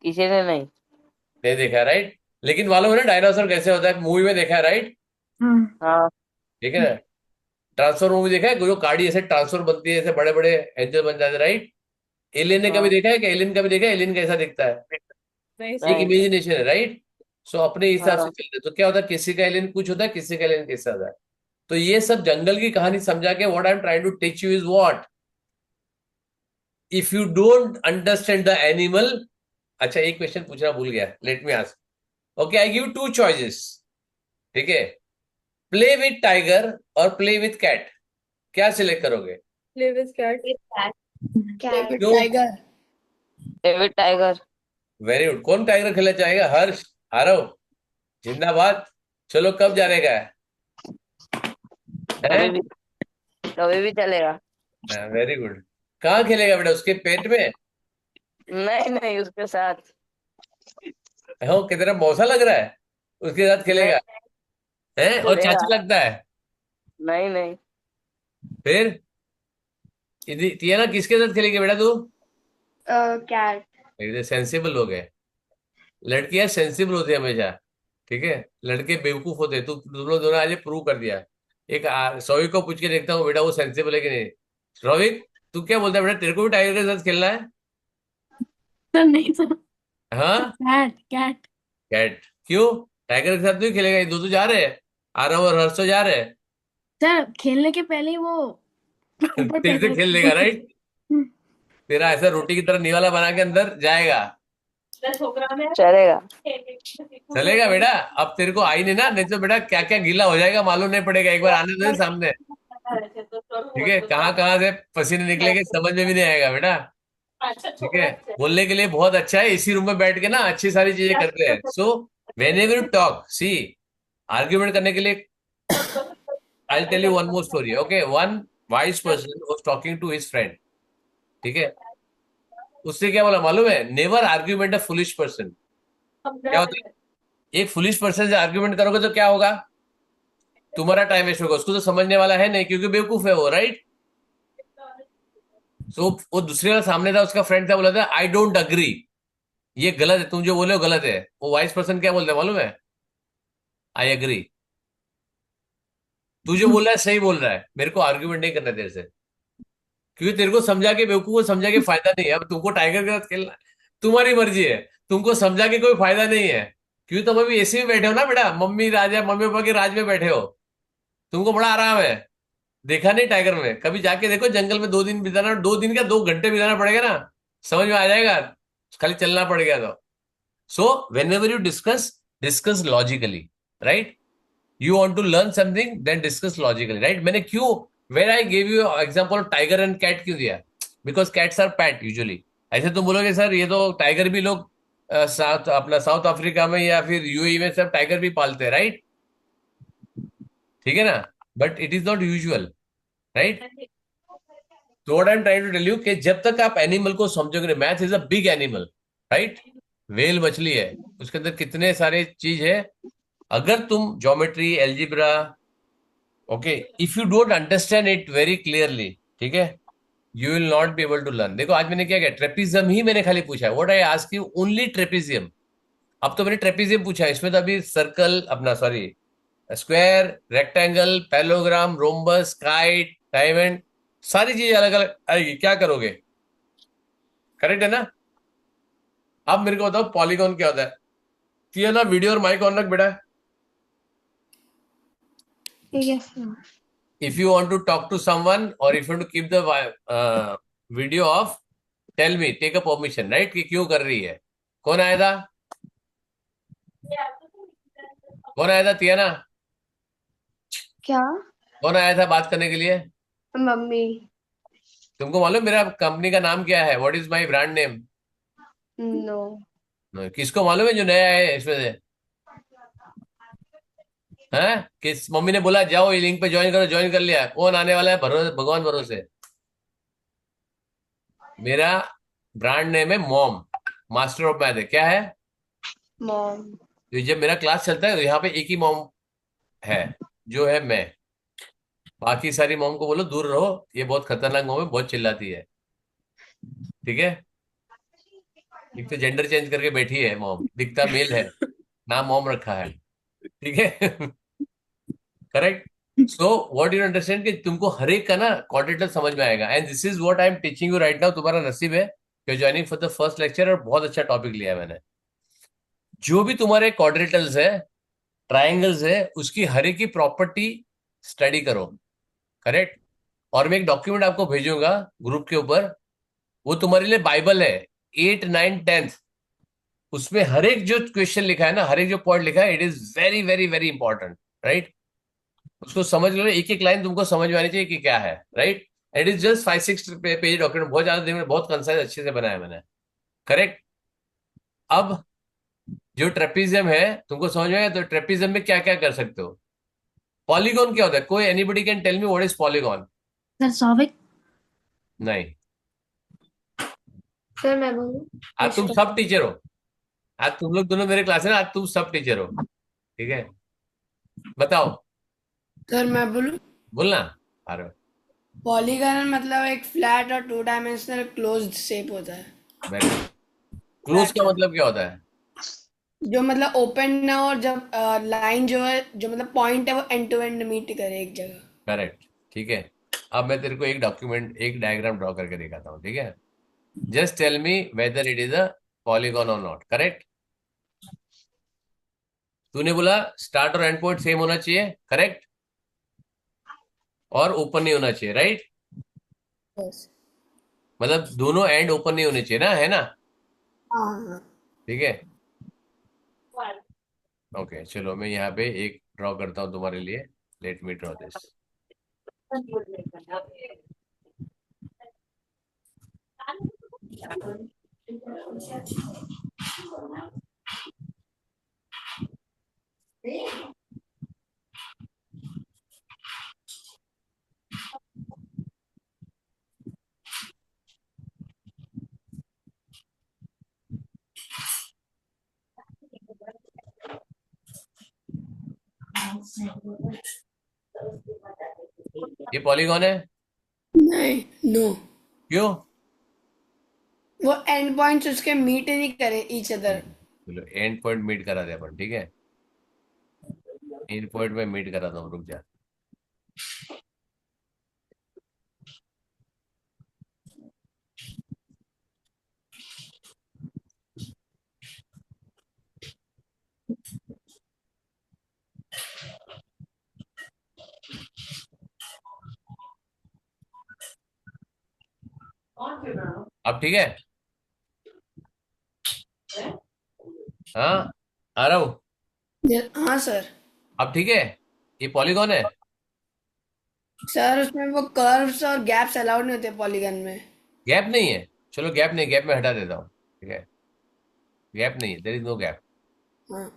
किसी ने नहीं। नहीं देखा है, राइट। लेकिन मालूम है ना डायनासोर कैसे होता है? मूवी में देखा है, राइट। हाँ हाँ ठीक है ना? ट्रांसफर मूवी देखा है, जो गाड़ी ऐसे ट्रांसफर बनती है, ऐसे बड़े बड़े एंजल बन जाते हैं, राइट। एलियन ने कभी हाँ। देखा है क्या? एलियन कभी देखा है? एलियन कैसा दिखता है? नहीं, एक sir. नहीं। इमेजिनेशन है, राइट। सो अपने हिसाब से हाँ। चलते हैं। तो क्या होता है, किसी का एलियन कुछ होता है, किसी का एलियन कैसा होता है। तो ये सब जंगल की कहानी समझा के what I am trying to teach you is what, if you don't understand the animal. अच्छा, एक क्वेश्चन पूछना भूल गया, let me ask. Okay, I give 2 choices. ठीक है, प्ले विथ टाइगर और प्ले विथ कैट, क्या सिलेक्ट करोगे? Play with cat. Cat. क्यों? Tiger. David tiger. Very good. कौन टाइगर खेलना चाहेगा? हर्ष, आरव, जिंदाबाद। चलो, कब जाने का है? कभी भी, कभी भी चलेगा। Very good. कहाँ खेलेगा बेटा, उसके पेट में? नहीं नहीं, उसके साथ। हो, कितना मौसा लग रहा है, उसके साथ नहीं, खेलेगा? है, और खेलेगा। चाचा लगता है? नहीं नहीं। फिर ना किसके साथ खेलेगी बेटा तू? Cat. सेंसिबल हो गए। लड़कियां सेंसिबल होती है हमेशा। ठीक है, लड़के बेवकूफ होते हैं। तू, तुम लोग दोनों आज प्रूव कर दिया। एक सौविक को पूछ के देखता हूँ बेटा, वो सेंसिबल है कि नहीं। सौविक, तू क्या बोलता है बेटा, तेरे को भी टाइगर के साथ खेलना है? सर नहीं सर। हाँ। Cat cat. कैट क्यों? टाइगर के साथ नहीं खेलेगा? ये दो तो जा रहे हैं, आरव और हर्ष तो जा रहे हैं। सर खेलने के पहले ही वो ऊपर तेरे से खेल लेगा, राइट। तेरा ऐसा रोटी की तरह निवाला बना के अंदर जाएगा। चलेगा। चलेगा बेटा। अब तेरे को आई नहीं ना, नहीं तो बेटा क्या क्या गीला हो जाएगा मालूम नहीं पड़ेगा। एक बार आने दो सामने। ठीक है, कहाँ कहाँ से पसीने निकलेंगे समझ में भी नहीं आएगा बेटा। ठीक है, बोलने के लिए बहुत अच्छा है, इसी रूम में बैठ के ना अच्छी सारी चीजें करते हैं। So whenever you talk, see, argument करने के लिए, I tell you one more story. Okay, one wise person was talking to his friend. ठीक है, उससे क्या बोला मालूम है? Never argument a foolish person. क्या होता है, एक फुलिश पर्सन से आर्ग्यूमेंट करोगे तो क्या होगा? तुम्हारा टाइम वेस्ट होगा, उसको तो समझने वाला है नहीं, क्योंकि बेवकूफ है वो, राइट। सो वो दूसरे वाला सामने था, उसका फ्रेंड था, बोला था आई डोंट अग्री, ये गलत है, तुम जो बोले हो गलत है। वो वाइस पर्सन क्या बोलते हैं मालूम है? I agree. तू जो बोल रहा है सही बोल रहा है, मेरे को आर्ग्यूमेंट नहीं करना तेरे से, क्योंकि तेरे को समझा के, बेवकूफ को समझा के फायदा नहीं है। अब तुमको टाइगर के साथ खेलना, तुम्हारी मर्जी है, तुमको समझा के कोई फायदा नहीं है, क्योंकि तुम अभी एसी में बैठे हो ना बेटा, मम्मी पापा के राज में बैठे हो, तुमको बड़ा आराम है। देखा नहीं टाइगर में, कभी जाके देखो जंगल में 2 दिन बिताना, 2 दिन क्या 2 घंटे बिताना पड़ेगा ना, समझ में आ जाएगा, खाली चलना पड़ेगा तो। So whenever you discuss, discuss logically, right? You want to learn something, then discuss logically, right? मैंने क्यों, where I gave you example of tiger and cat क्यों दिया? Because cats are pet usually. ऐसे तुम बोलोगे सर ये तो टाइगर भी लोग साउथ अफ्रीका में या फिर यूएई में सब टाइगर भी पालते हैं, राइट? ठीक है ना? But it is not usual, right? तो what I am trying to tell you कि जब तक आप एनिमल को समझोगे, math is a big animal, right? Well मछली है, उसके अंदर कितने सारे चीज है। अगर तुम geometry, algebra, okay, if you don't understand it very clearly, ठीक है, you will not be able to learn. देखो आज मैंने क्या किया, ट्रेपिज्म ही मैंने खाली पूछा है, what I ask you only trapezium. अब तो मैंने ट्रेपिजियम पूछा है, इसमें तो अभी सर्कल अपना, sorry, square, rectangle, parallelogram, rhombus, kite, diamond, सारी चीजें अलग अलग आएगी, क्या करोगे? करेक्ट है ना? अब मेरे को बताओ पॉलीगॉन क्या होता है? किया ना, वीडियो और माइक ऑन रख बेटा। Yes. If you want to talk to someone or if you want to keep the video off, tell me, take a permission, right? कि क्यों कर रही है? कौन आया था? कौन आया था तियाना? क्या? कौन आया था बात करने के लिए? मम्मी। तुमको मालूम मेरा कंपनी का नाम क्या है? What is my brand name? No. किसको मालूम है जो नया है इसमें से? है किस मम्मी ने बोला जाओ ये लिंक पे ज्वाइन करो, ज्वाइन कर लिया? कौन आने वाला है? भरोसे, भगवान भरोसे। मेरा ब्रांड नेम है मॉम, मास्टर ऑफ मैथ है। क्या है? मॉम। तो जब मेरा क्लास चलता है तो यहाँ पे एक ही मॉम है, जो है मैं। बाकी सारी मॉम को बोलो दूर रहो, ये बहुत खतरनाक मॉम है, बहुत चिल्लाती है, ठीक है? एक तो जेंडर चेंज करके बैठी है मॉम, दिखता मेल है, नाम मॉम रखा है, ठीक है? Correct. So what you understand कि तुमको हर एक का ना क्वाड्रेटल समझ में आएगा, and this is what I am teaching you right now. तुम्हारा नसीब है कि joining for the first lecture, और बहुत अच्छा टॉपिक लिया है मैंने। जो भी तुम्हारे क्वाड्रेटल्स है, ट्राइंगल्स है, उसकी हर एक की प्रॉपर्टी स्टडी करो, करेक्ट? और मैं एक डॉक्यूमेंट आपको भेजूंगा ग्रुप के ऊपर, वो तुम्हारे लिए बाइबल है, 8, 9, 10। उसमें हर एक जो क्वेश्चन लिखा है ना, हर एक जो पॉइंट लिखा है, it is very very very important, right? उसको समझ लो, एक एक लाइन तुमको समझ में आनी चाहिए कि क्या है, right? It is just 5-6 page document, बहुत ज्यादा दिन में, बहुत कंसाइज अच्छे से बनाया मैंने, करेक्ट? अब जो ट्रेपिजियम है तुमको समझ में आया, तो ट्रेपिजियम में क्या क्या कर सकते हो? पॉलीगॉन क्या होता है? कोई anybody can tell me what is polygon? Sir Souvik. नहीं। सर मैं बोलूं? आज तुम सब टीचर हो, आज तुम लोग दोनों मेरे क्लास है ना, आज तुम सब टीचर हो, ठीक है? बताओ। सर मैं बोलूं? बोलना। अरे पॉलीगन मतलब एक फ्लैट और 2 डायमेंशनल क्लोज्ड शेप होता है, वेरी, क्लोज का मतलब क्या होता है? जो मतलब ओपन ना हो, और जब लाइन जो है, जो मतलब पॉइंट है, वो एंड टू एंड मीट करे एक जगह। करेक्ट, ठीक है। अब मैं तेरे को एक डॉक्यूमेंट, एक डायग्राम ड्रॉ करके दिखाता हूँ, ठीक है? Just tell me whether it is a polygon और नॉट, करेक्ट? तूने बोला स्टार्ट और एंड पॉइंट सेम होना चाहिए, करेक्ट? और ओपन नहीं होना चाहिए, राइट? मतलब दोनों एंड ओपन नहीं होने चाहिए ना, है ना? हाँ। ठीक है, ओके। चलो मैं यहाँ पे एक ड्रॉ करता हूँ तुम्हारे लिए, लेट मी ड्रॉ दिस। ये पॉलीगॉन है? नहीं, नो, क्यों? वो एंड पॉइंट्स उसके मीट नहीं करे ईच अदर। चलो एंड पॉइंट मीट करा दे अपन, ठीक है? एंड पॉइंट में मीट कराता हूँ, रुक जा। अब ठीक है? हाँ, आ रहा हूँ। हाँ सर। अब ठीक है? ये पॉलीगॉन है। सर उसमें वो कर्व्स और गैप्स अलाउड नहीं होते पॉलीगन में। गैप नहीं है, चलो गैप नहीं, गैप में हटा देता हूँ, ठीक है? गैप नहीं है, देयर इज नो गैप। हाँ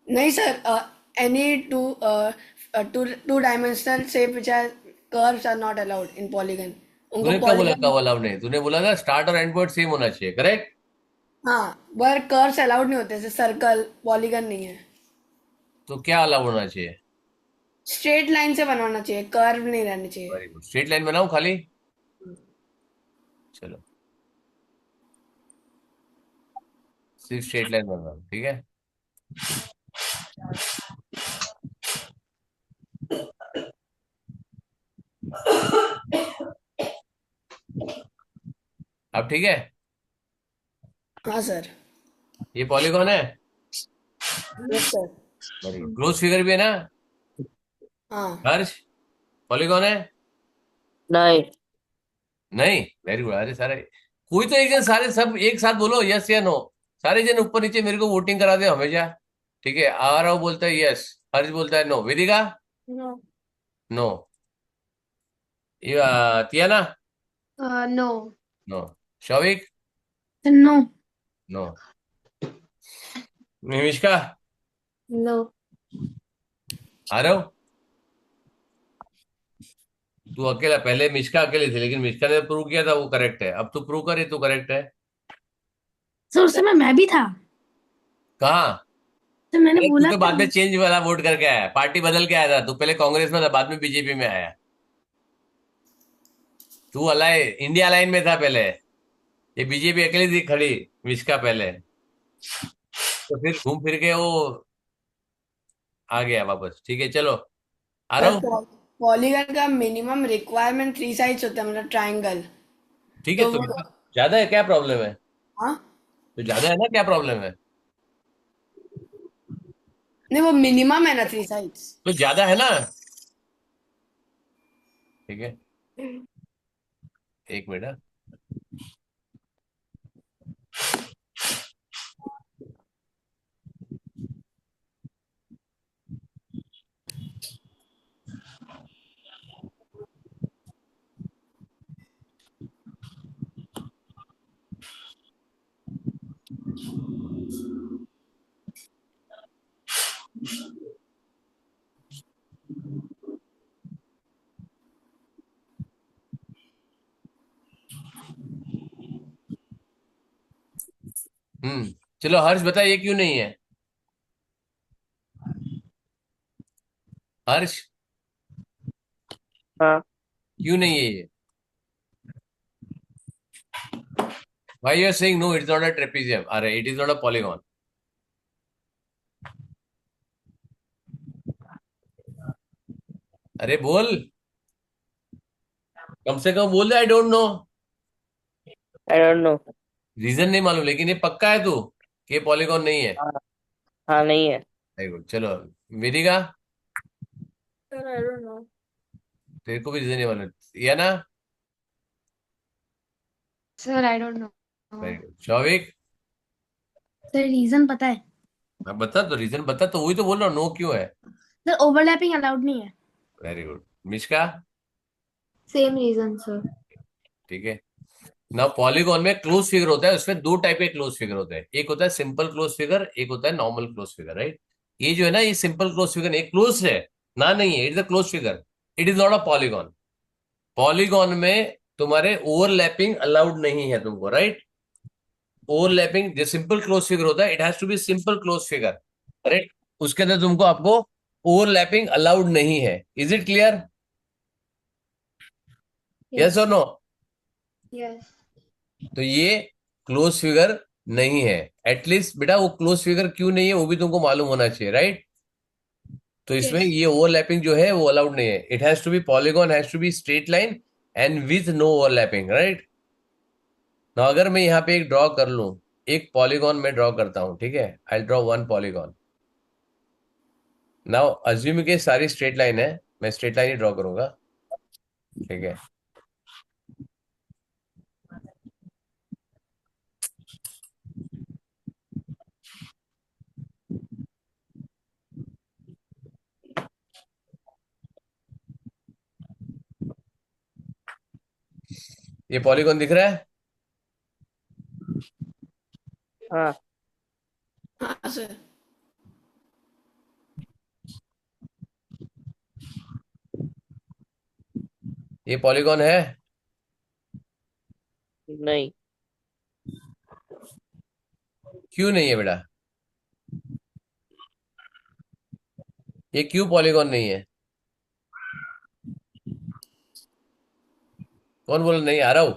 नहीं sir, any two dimensional shape which are curves are not allowed in polygon. उनको तूने क्या बोला पॉलीगन, कब अलाउड नहीं? तूने बोला था स्टार्ट और एंड पॉइंट सेम होना चाहिए, करेक्ट? हाँ पर कर्व्स अलाउड नहीं होते, जैसे सर्कल पॉलीगन नहीं है। तो क्या अलाउड होना चाहिए? स्ट्रेट लाइन से बनवाना चाहिए, कर्व नहीं रहने चाहिए। वेरी गुड, स्ट्रेट लाइन बनाऊं खाली? चलो, सिर्फ स्ट्रेट लाइन बन रहा हूँ, ठीक है? अब ठीक है? हाँ सर। ये पॉलीगॉन है। Yes sir. Very good, close figure भी है ना? हाँ हर्ष, पॉलीगॉन है? नहीं। नहीं, वेरी गुड। अरे सारे, कोई तो एक जन, सारे सब एक साथ बोलो यस या नो। सारे जन ऊपर नीचे मेरे को वोटिंग करा दे हमेशा, ठीक है? आ रहा हूँ बोलता है यस, हर्ष बोलता है no, Vedika No. No, Tiana No. No, Shauvik no. No, Mimishka No. आ रहा हूँ। तू अकेला, पहले मिष्का अकेली थी, लेकिन मिष्का ने प्रूव किया था वो करेक्ट है, अब तू प्रूव करे तू करेक्ट है। सर उस समय मैं भी था। कहाँ? तो मैंने अरे तू बोला तो था। बाद में चेंज वाला वोट करके आया, पार्टी बदल के आया था, तू पहले कांग्रेस में था, बाद में बीजेपी में आया। तू इंडिया लाइन में था पहले, ये बीजेपी अकेली थी खड़ी, मिष्का पहले, तो फिर घूम फिर के वो आ गया वापस, ठीक है? चलो, आ रहा पर हूँ। पॉलीगन का मिनिमम रिक्वायरमेंट 3 साइड्स होता है, मतलब ट्राइंगल। ठीक है, तो तो वो, ज्यादा है, क्या प्रॉब्लम है? हाँ तो ज्यादा है ना, क्या प्रॉब्लम है? नहीं, वो मिनिमम है ना 3 साइड्स। तो ज्यादा है ना, ठीक है? एक मिनट, हाँ। चलो हर्ष बता, ये क्यों नहीं है? हर्ष, हाँ। क्यों नहीं है ये? Why you are saying no, it's not a trapezium, अरे it is not a polygon. अरे बोल, कम से कम बोल दे I don't know. I don't know. Reason नहीं मालूम, लेकिन ये पक्का है तू कि ये पॉलीगॉन नहीं है? हाँ। हाँ नहीं है। वेरी गुड, चलो वेदिका, Sir, I don't know. तेरे को भी रीजन नहीं मालूम, या ना? Sir, I don't know. Very good, Shouvik, sir reason पता है। मैं बता, तो रीजन बता, तो वही तो बोल रहा हूँ, नो क्यों है? सर ओवरलैपिंग अलाउड नहीं है। Very good, Mishka, Same reason, sir. ठीक है? ना, पॉलीगॉन में क्लोज फिगर होता है, उसमें दो टाइप के क्लोज फिगर होते हैं, एक होता है सिंपल क्लोज फिगर, एक होता है नॉर्मल क्लोज फिगर, राइट? ये जो है ना, ये सिंपल क्लोज फिगर एक क्लोज है ना, नहीं है, it is a close figure, it is not a polygon. Polygon में तुम्हारे ओवरलैपिंग अलाउड नहीं है तुमको, राइट? ओवरलैपिंग जो सिंपल क्लोज फिगर होता है, it has to be simple close figure, right? उसके अंदर तुमको आपको ओवरलैपिंग अलाउड नहीं है। Is it clear? यस और Yes. नो? Yes. तो ये क्लोज फिगर नहीं है। एटलीस्ट बेटा, वो क्लोज फिगर क्यों नहीं है वो भी तुमको मालूम होना चाहिए, राइट? तो इसमें Yes. ये ओवरलैपिंग जो है वो अलाउड नहीं है. It has to be polygon, has to be straight line and with no overlapping, right. ना अगर मैं यहाँ पे एक ड्रॉ कर लूं, एक पॉलीगॉन में ड्रॉ करता हूं, ठीक है. I draw one polygon. Now assume के सारी स्ट्रेट लाइन है, मैं स्ट्रेट लाइन ही ड्रॉ करूंगा, ठीक है. ये पॉलीगॉन दिख रहा है. हाँ. हाँ सर. ये पॉलीगॉन है. नहीं. क्यों नहीं है बेटा? ये क्यों पॉलीगॉन नहीं है? कौन बोला नहीं? आ रहा हूं.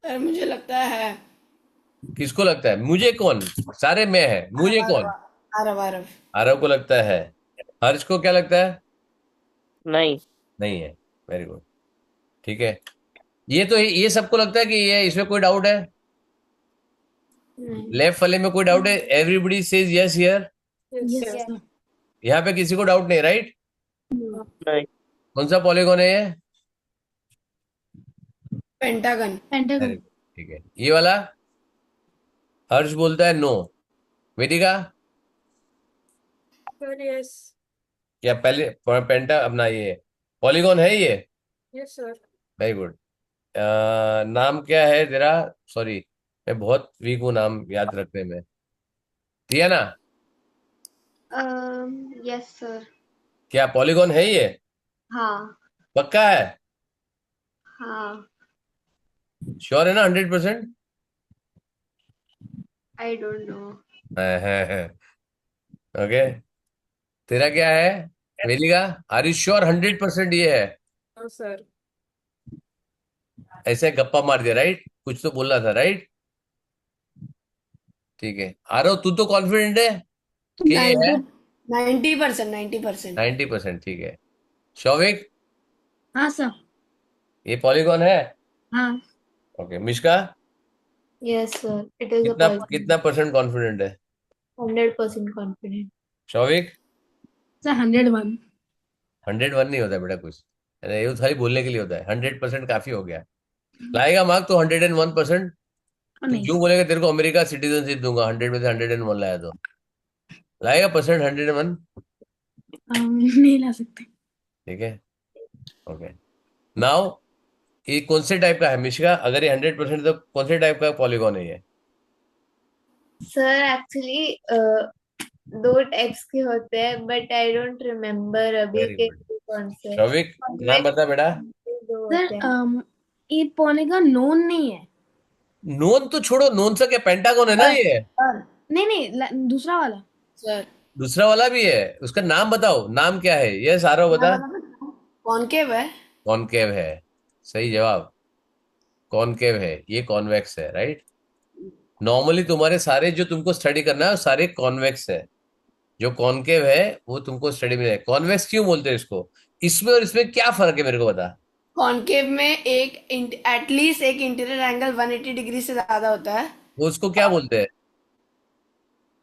सर मुझे लगता है किसको लगता है? मुझे कौन? सारे मैं है, मुझे कौन? आरव आरव. आरव को लगता है. हर्ष को क्या लगता है? नहीं. नहीं है. Very good. ठीक है. ये सबको लगता है कि ये इसमें कोई डाउट है? लेफ्ट वाले में कोई डाउट है? Everybody says yes here. Yes, Yes, sir. sir. यहाँ पे किसी को डाउट नहीं, राइट? नहीं. कौन सा पॉलीगॉन है ये? पेंटागन. Pentagon. Very good. ठीक है. ये वाला? हर्ष बोलता है नो. वेदिका? Sir, yes. क्या पहले पेंटा अपना ये पॉलीगॉन है ये? Yes, sir. Very good. नाम क्या है तेरा? सॉरी, मैं बहुत वीक हूँ नाम याद रखने में. दिया ना? Yes sir. क्या पॉलीगॉन है ये? हाँ. पक्का है? हाँ. श्योर है ना? 100%? आई डोंट नो. ओके. तेरा क्या है वेदिका? आर यू श्योर 100% ये है? No, sir. ऐसे गप्पा मार दिया, राइट? कुछ तो बोलना था, राइट? ठीक है. आरव तू तो कॉन्फिडेंट है कि ये है? 90%. 90%. 90%. ठीक है. शौविक, हाँ सर. ये पॉलीगॉन है? हाँ. Okay. Mishka, yes sir. It is कितना a कितना परसेंट कॉन्फिडेंट है? 100% confident. शौविक? सर 101. 101 नहीं होता बेटा कुछ. अरे ये तो खाली बोलने के लिए होता है. 100% काफी हो गया. लाएगा मार्क तो 101%. और तू नहीं. क्यों बोलेगा तेरे को अमेरिका सिटीजनशिप दूंगा 100 में से 101 लाया तो? लाएगा परसेंट 101? नहीं ला सकते. ठीक है. ओके. नाउ ये कौन से टाइप का है मिश्का? अगर ये 100% तो कौन से टाइप का पॉलीगॉन है ये? सर एक्चुअली दो टाइप्स के होते हैं बट आई डोंट रिमेम्बर अभी वेरी के गुड. कौन से. शौविक, नाम बता बेटा. दो सर होते हैं. ये पॉलीगॉन नोन नहीं है. नोन तो छोड़ो. नोन सा क्या पेंटागन है ना ये? सर. नहीं नहीं दूसरा वाला. सर. दूसरा वाला भी है. उसका नाम बताओ. नाम क्या है? ये सारा बता. कॉनकेव है. कॉनकेव है. सही जवाब. कॉनकेव है. ये कॉन्वेक्स है, राइट? नॉर्मली तुम्हारे सारे जो तुमको स्टडी करना है वो सारे कॉन्वेक्स है. जो कॉनकेव है वो तुमको स्टडी में है. कॉन्वेक्स क्यों बोलते हैं इसको? इसमें और इसमें क्या फर्क है मेरे को बता. कॉनकेव में एटलीस्ट एक इंटीरियर एंगल 180 डिग्री से ज्यादा होता है. वो उसको क्या बोलते हैं?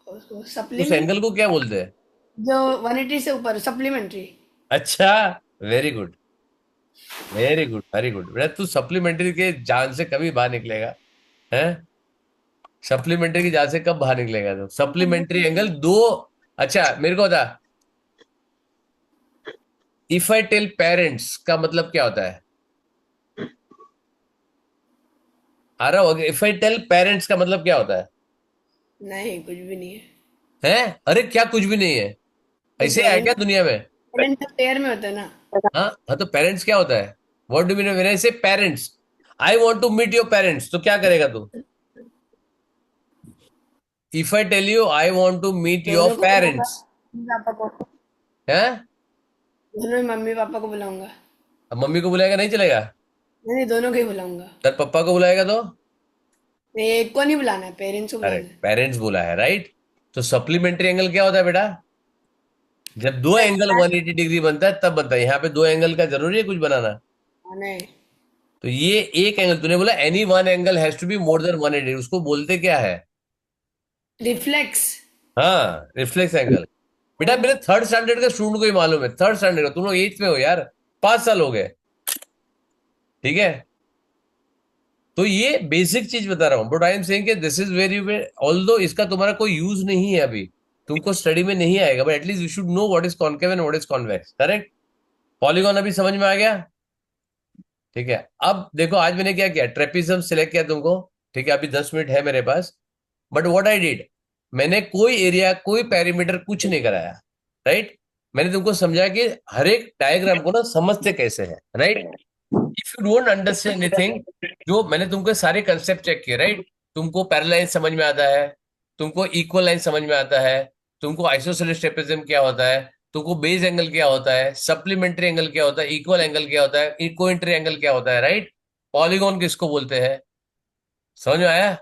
उस सप्लीमेंट. एंगल को क्या बोलते हैं? जो 180 से ऊपर सप्लीमेंट्री. अच्छा. Very good. Very good. Very good बेटा. तू सप्लीमेंट्री के जान से कभी बाहर निकलेगा? हैं? सप्लीमेंट्री की जान से कब बाहर निकलेगा? तो सप्लीमेंट्री एंगल दो. अच्छा मेरे को बता. इफ आई टेल पेरेंट्स का मतलब क्या होता है? आ रहा होगा. इफ आई टेल पेरेंट्स का मतलब क्या होता है? नहीं कुछ भी नहीं है. हैं? अरे क्या कुछ भी नहीं है? ऐसे है क्या दुनिया में? पेरेंट पेयर में होता है ना. हाँ हाँ. तो पेरेंट्स क्या होता है? What do mean when I say parents? I want to meet your parents, तो क्या करेगा तू? If I tell you I want to meet your दोनों को पेरेंट्स, पापा को. हैं? दोनों मम्मी पापा को बुलाऊंगा. अब मम्मी को बुलाएगा नहीं चलेगा? नहीं दोनों को ही बुलाऊंगा. तेरे पप्पा को बुलाएगा तो? नहीं एक को नहीं बुलाना है. पेरेंट्स को अरे बुलाना है. पेरेंट्स बोला है, राइट? तो सप्लीमेंट्री एंगल क्या होता है बेटा? जब दो एंगल 180 डिग्री बनता है तब बनता है, यहाँ पे दो एंगल का जरूरी है कुछ बनाना? नहीं, तो ये एक एंगल, तूने बोला any one angle has to be more than 180, उसको बोलते क्या है? रिफ्लेक्स। हाँ, रिफ्लेक्स एंगल। बेटा मेरे थर्ड स्टैंडर्ड का स्टूडेंट को ही मालूम है, थर्ड स्टैंडर्ड का, तुम लोग 8th में हो यार, 5 साल हो गए, ठीक है? तो ये बेसिक चीज बता रहा हूँ, बट आई एम सेइंग कि दिस इज वेरी, ऑल्दो इसका तुम्हारा कोई यूज नहीं है अभी, तुमको स्टडी में नहीं आएगा, but at least you should know what is concave and what is convex, correct? Polygon अभी समझ में आ गया? ठीक है, अब देखो आज मैंने क्या किया, ट्रेपिज्म सिलेक्ट किया तुमको, ठीक है? अभी 10 मिनट है मेरे पास, बट व्हाट आई डिड, मैंने कोई एरिया कोई पैरामीटर कुछ नहीं कराया, राइट? मैंने तुमको समझाया कि हर एक डायग्राम को ना समझते कैसे है, right? If you don't understand anything, जो मैंने तुमको सारे कंसेप्ट चेक किए, राइट? तुमको पैरेलल लाइन समझ में आता है, तुमको इक्वल लाइन समझ में आता है, तुमको आइसोसेलेस ट्रेपेजियम क्या होता है, तुमको बेस एंगल क्या होता है, सप्लीमेंट्री एंगल क्या होता है, इक्वल एंगल क्या होता है, इक्विलेटरल एंगल क्या होता है, राइट? पॉलीगॉन किसको बोलते हैं, समझ में आया?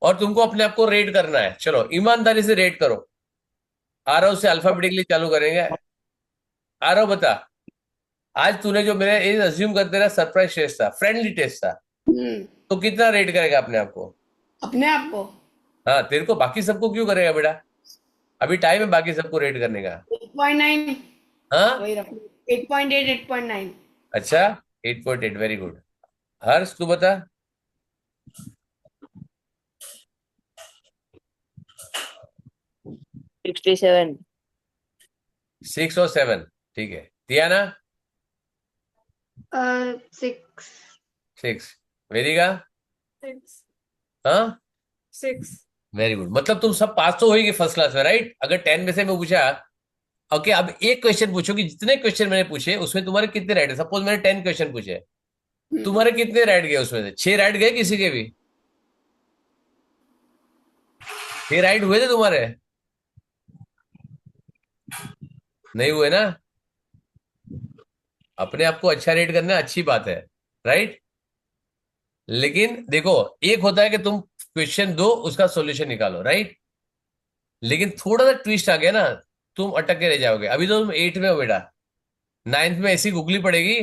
और तुमको अपने आप को रेट करना है, चलो ईमानदारी से रेट करो। आरव से अल्फाबेटिकली चालू करेंगे। आरव बता, आज तूने जो, मेरे ये अज्यूम कर, तेरा सरप्राइज टेस्ट था, फ्रेंडली टेस्ट था, तो कितना रेट करेगा अपने आप को? अपने आप को हाँ तेरे को, बाकी सबको क्यों करेगा बेटा? अभी टाइम है बाकी सबको रेट करने का। 8.9, हाँ, वही रख, 8.8, 8.9। अच्छा, 8.8, वेरी गुड। हर्ष तू बता। 67। 6 और 7, ठीक है। तियाना? 6. 6। वेदिका? 6. हाँ, 6. वेरी गुड, मतलब तुम सब पास तो होगी फर्स्ट क्लास में, राइट? अगर 10 में से मैं पूछा, ओके, अब एक क्वेश्चन पूछो कि जितने क्वेश्चन मैंने पूछे उसमें तुम्हारे कितने राइट है, सपोज मैंने 10 क्वेश्चन पूछे, तुम्हारे कितने राइट गए उसमें से? 6 राइट गए किसी के भी? 6 राइट हुए थे तुम्हारे? नहीं हुए ना? अपने आप को अच्छा रेट करना अच्छी बात है, राइट? लेकिन देखो, एक होता है कि तुम क्वेश्चन दो उसका सॉल्यूशन निकालो, राइट? लेकिन थोड़ा सा ट्विस्ट आ गया ना, तुम अटक के रह जाओगे। अभी तो तुम 8 में हो बेटा, 9th में ऐसी गुगली पड़ेगी,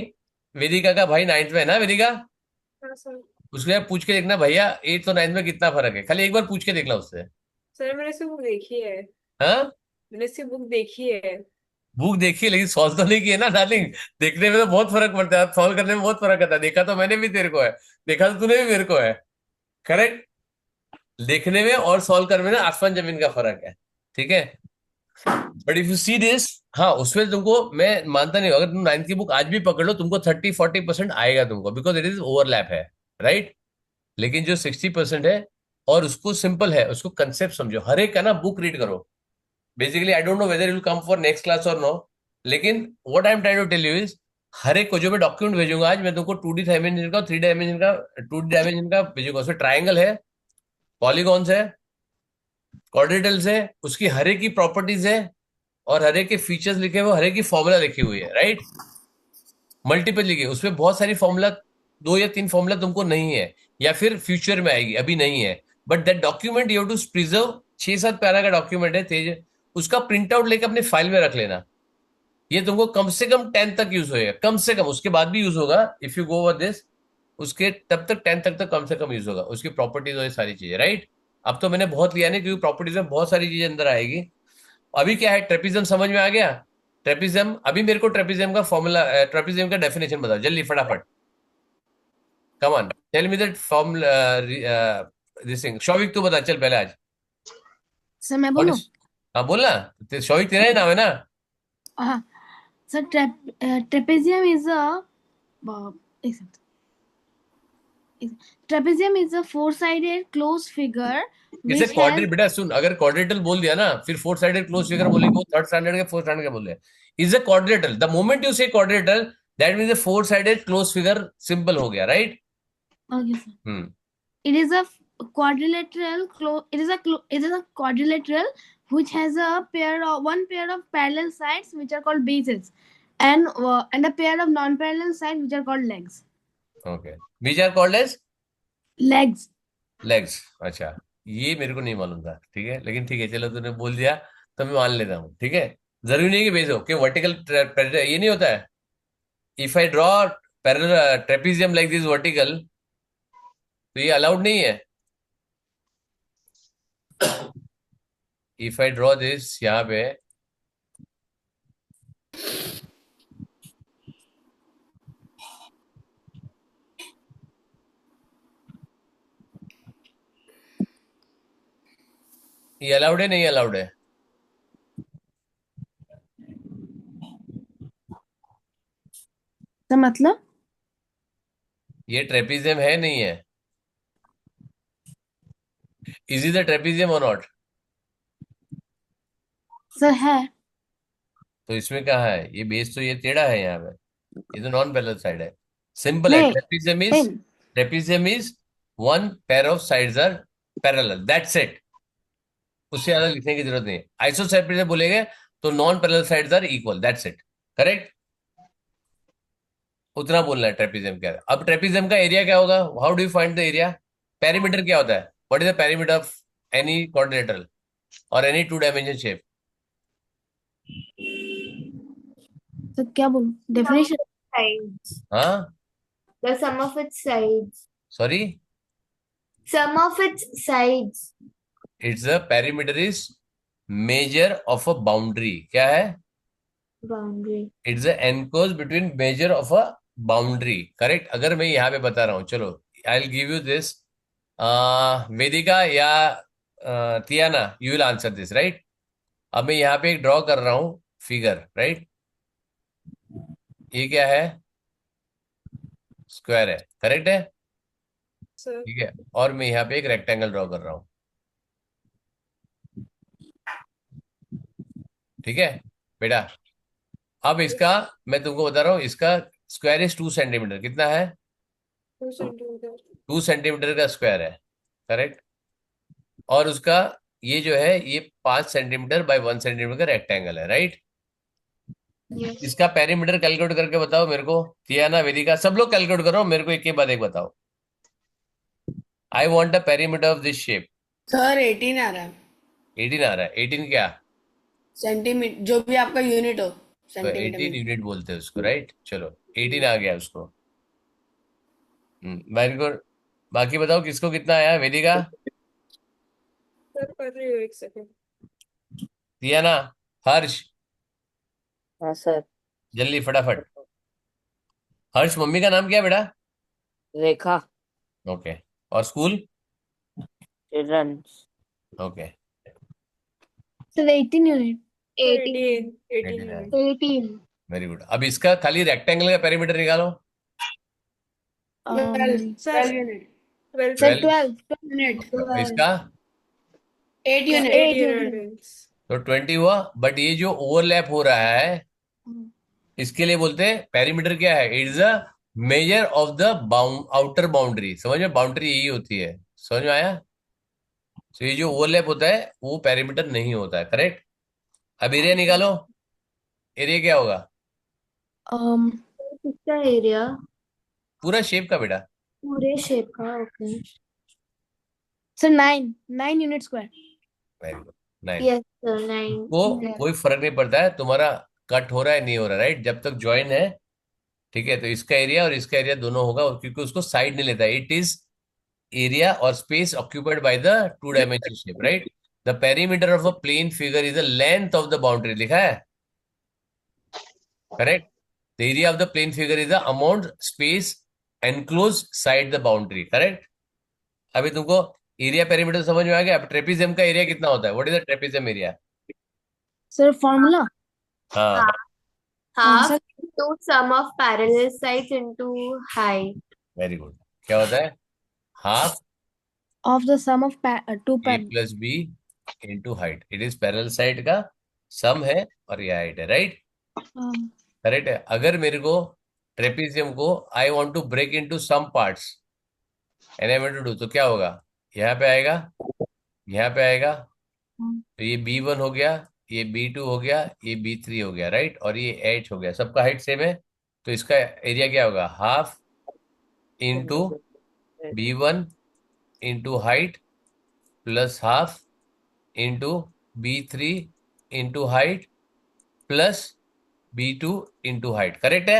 वेदिका का भाई 9th में है ना, वेदिका? हाँ सर। उसके बाद पूछ के देखना भैया 8th और 9th में कितना फर्क है, खाली एक बार पूछ के देखना उससे। सर मैंने इसकी बुक देखी है। हाँ, मैंने इसकी बुक देखी है। बुक देखी लेकिन सॉल्व तो नहीं किए ना डार्लिंग। देखने में तो बहुत फर्क पड़ता है, सॉल्व करने में बहुत फर्क आता है। देखा तो मैंने भी तेरे को है, देखा तो तूने भी मेरे को है, करेक्ट? देखने में और सॉल्व करने में ना आसमान जमीन का फर्क है, ठीक है? But if you see this, हाँ उसमें तुमको मैं मानता नहीं हूं, अगर तुम 9th की बुक आज भी पकड़ लो तुमको 30-40% आएगा तुमको, बिकॉज इट इज ओवरलैप है, राइट? लेकिन जो 60% है, और उसको सिंपल है, उसको कंसेप्ट समझो, हर एक का ना बुक रीड करो। Basically I don't know whether you will come for next class और नो, लेकिन what I am trying to tell you is, हर एक को जो मैं डॉक्यूमेंट भेजूंगा आज, मैं तुमको 2D डायमेंशन का, 3D डायमेंशन का, 2D डायमेंशन का भेजूंगा। उसमें ट्राइंगल है, पॉलीगॉन्स है, क्वाड्रेटल्स है, उसकी हर एक की प्रॉपर्टीज है, और हर एक के फीचर्स लिखे हुए, हर एक की फॉर्मूला लिखी हुई है, राइट? मल्टीपल लिखी है उसमें, बहुत सारी फॉर्मूला, 2 या 3 फॉर्मूला तुमको नहीं है, या फिर फ्यूचर में आएगी, अभी नहीं है। But that document you have to preserve, 6-7 para का डॉक्यूमेंट है तेज, उसका प्रिंट आउट लेके अपने फाइल में रख लेना। ये तुमको कम से कम 10 तक यूज होएगा, कम से कम, उसके बाद भी यूज होगा if you go over this, उसके तब तक 10 तक कम से कम यूज होगा, उसकी प्रॉपर्टीज और ये सारी चीजें, राइट? अब तो मैंने बहुत लिया नहीं, क्योंकि प्रॉपर्टीज में बहुत सारी चीजें अंदर आएगी। अभी क्या है, ट्रेपिज्म समझ में आ गया? ट्रेपिज्म, अभी मेरे को ट्रेपिज्म का फॉर्मूला, ट्रेपिज्म का डेफिनेशन बताओ जल्दी फटाफट, come on tell me that formula, this thing. Shouvik तू बता चल पहले आज। सर मैं What बोलूं? is- हाँ बोलना, शौविक तेरा ही नाम है ना? हाँ सर, ट्रेपेजियम इज अ एक second. Trapezium is a four sided closed figure जैसे which क्वाड्रेट, has बेटा सुन, अगर क्वाड्रेटल बोल दिया ना, फिर 4 साइडेड क्लोज फिगर बोलेंगे, वो थर्ड स्टैंडर्ड के 4th स्टैंडर्ड के बोल रहे हैं। Is a quadrilateral, the moment you say quadrilateral, that means 4 sided closed figure simple हो गया, राइट? okay sir, हम्म, it is a quadrilateral it is a quadrilateral which has a one pair of parallel sides which are called bases, and a pair of non-parallel sides which are called legs. Okay, which are called as Legs. Legs. अच्छा, ये मेरे को नहीं मालूम था, ठीक है, लेकिन ठीक है चलो, तूने बोल दिया तो मैं मान लेता हूँ, ठीक है? जरूरी नहीं कि बेस हो, कि वर्टिकल ये नहीं होता है। If I draw parallel trapezium like this vertical, तो ये अलाउड नहीं है। इफ आई ड्रॉ दिस यहाँ पे, ये अलाउड है नहीं अलाउड है? तो मतलब ये ट्रेपीजियम है नहीं है? इज इज द ट्रेपीजियम और नॉट? सर है। तो इसमें कहाँ है ये बेस? तो ये टेढ़ा है यहाँ पे, ये तो नॉन पैरेलल साइड है। सिंपल है। नहीं नहीं trapezium is one pair of sides are parallel, that's it. उससे ज्यादा लिखने की जरूरत नहीं है। आइसोसेलेस बोलेंगे तो non parallel sides are equal, that's it. Correct, उतना बोलना है ट्रेपीजियम क्या है। अब ट्रेपीजियम का एरिया क्या होगा? How do you find the area? Perimeter क्या होता है? What is the perimeter of any quadrilateral और एनी टू डायमेंशन शेप? तो क्या बोलूं डेफिनेशन? Sides. हाँ, The sum of its sides. Sorry, Sum of its sides. It's the perimeter is measure of a boundary. क्या है? Boundary. It's the enclose between measure of a boundary. Correct. अगर मैं यहाँ पे बता रहा हूँ, चलो आई will give you this, Vedika या Tiana, you will answer this, right? अब मैं यहाँ पे एक ड्रॉ कर रहा हूँ फिगर, राइट? ये क्या है? स्क्वायर है, करेक्ट है? Sir. ठीक है, और मैं यहाँ पे एक रेक्टेंगल ड्रॉ कर रहा हूँ। ठीक है बेटा, अब इसका मैं तुमको बता रहा हूँ, इसका स्क्वायर इज 2 सेंटीमीटर। कितना है? 2 centimeter. 2 सेंटीमीटर का स्क्वायर है, करेक्ट। और उसका ये जो है ये 5 सेंटीमीटर बाय 1 सेंटीमीटर का रेक्टेंगल है, राइट? Yes. इसका पेरीमीटर कैलकुलेट करके बताओ मेरे को। तियाना, वेदिका, सब लोग कैलकुलेट करो, मेरे को एक के बाद एक बताओ। I want the perimeter of this shape. Sir 18 आ रहा है 18 आ रहा है। 18 क्या? सेंटीमीटर, जो भी आपका यूनिट हो तो सेंटीमीटर 18 में। यूनिट बोलते हैं उसको, राइट? चलो 18 आ गया उसको। Very good. बाकी बताओ किसको कितना आया? वेदिका, Sir, कर रही हो एक second. तियाना, हर्ष, हाँ सर। जल्दी फटाफट। हर्ष, मम्मी का नाम क्या है बेटा? रेखा। ओके, और school? Children's. Okay, sir 18 unit. 18. 18 18 है। units. 18 very good. अब इसका खाली रेक्टेंगल का पेरीमीटर निकालो। 12 Sir, यूनिट 12 सर 12। 12 यूनिट और इसका 8 8 यूनिट 8 units. तो 20 हुआ। बट ये जो ओवरलैप हो रहा है, इसके लिए बोलते हैं पेरीमीटर क्या है? It is a measure of the outer boundary. समझ में? बाउंड्री यही होती है, समझ में आया? तो ये जो ओवरलैप होता है वो पेरीमीटर नहीं होता है, करेक्ट। अब एरिया निकालो। एरिया क्या होगा? किसका एरिया? पूरा शेप का बेटा। पूरे शेप का, okay. Sir 9 unit square. Very good, 9। Yes sir, 9. वो कोई फर्क नहीं पड़ता है तुम्हारा कट हो रहा है नहीं हो रहा, राइट? जब तक ज्वाइन है, ठीक है। तो इसका एरिया और इसका एरिया दोनों होगा, और क्योंकि उसको साइड नहीं लेता है। इट इज एरिया और space occupied by the two dimension shape, right? The perimeter of a plane figure is the length of the boundary. लिखा है, correct. The area of the plane figure is the amount space enclose side the boundary, correct. अभी तुमको एरिया पेरीमीटर समझ में आ गया? अब ट्रेपीजियम का एरिया कितना होता है? What is the trapezium area? Sir formula हाँ, Half into sum of parallel sides into height. Very good. क्या होता है? Half of the sum of two A plus B into height. It is parallel side का सम है और ये हाइट है, राइट? करेक्ट है। अगर मेरे को ट्रेपीजियम को I want to break into some parts and I want to do, तो क्या होगा? यहाँ पे आएगा, यहाँ पे आएगा। तो ये B1 हो गया, ये B2 हो गया, ये B3 हो गया, राइट? और ये H हो गया। सबका हाइट सेम है, तो इसका एरिया क्या होगा? Half into B1 into height plus half into B3 into height plus B2 into height, correct है?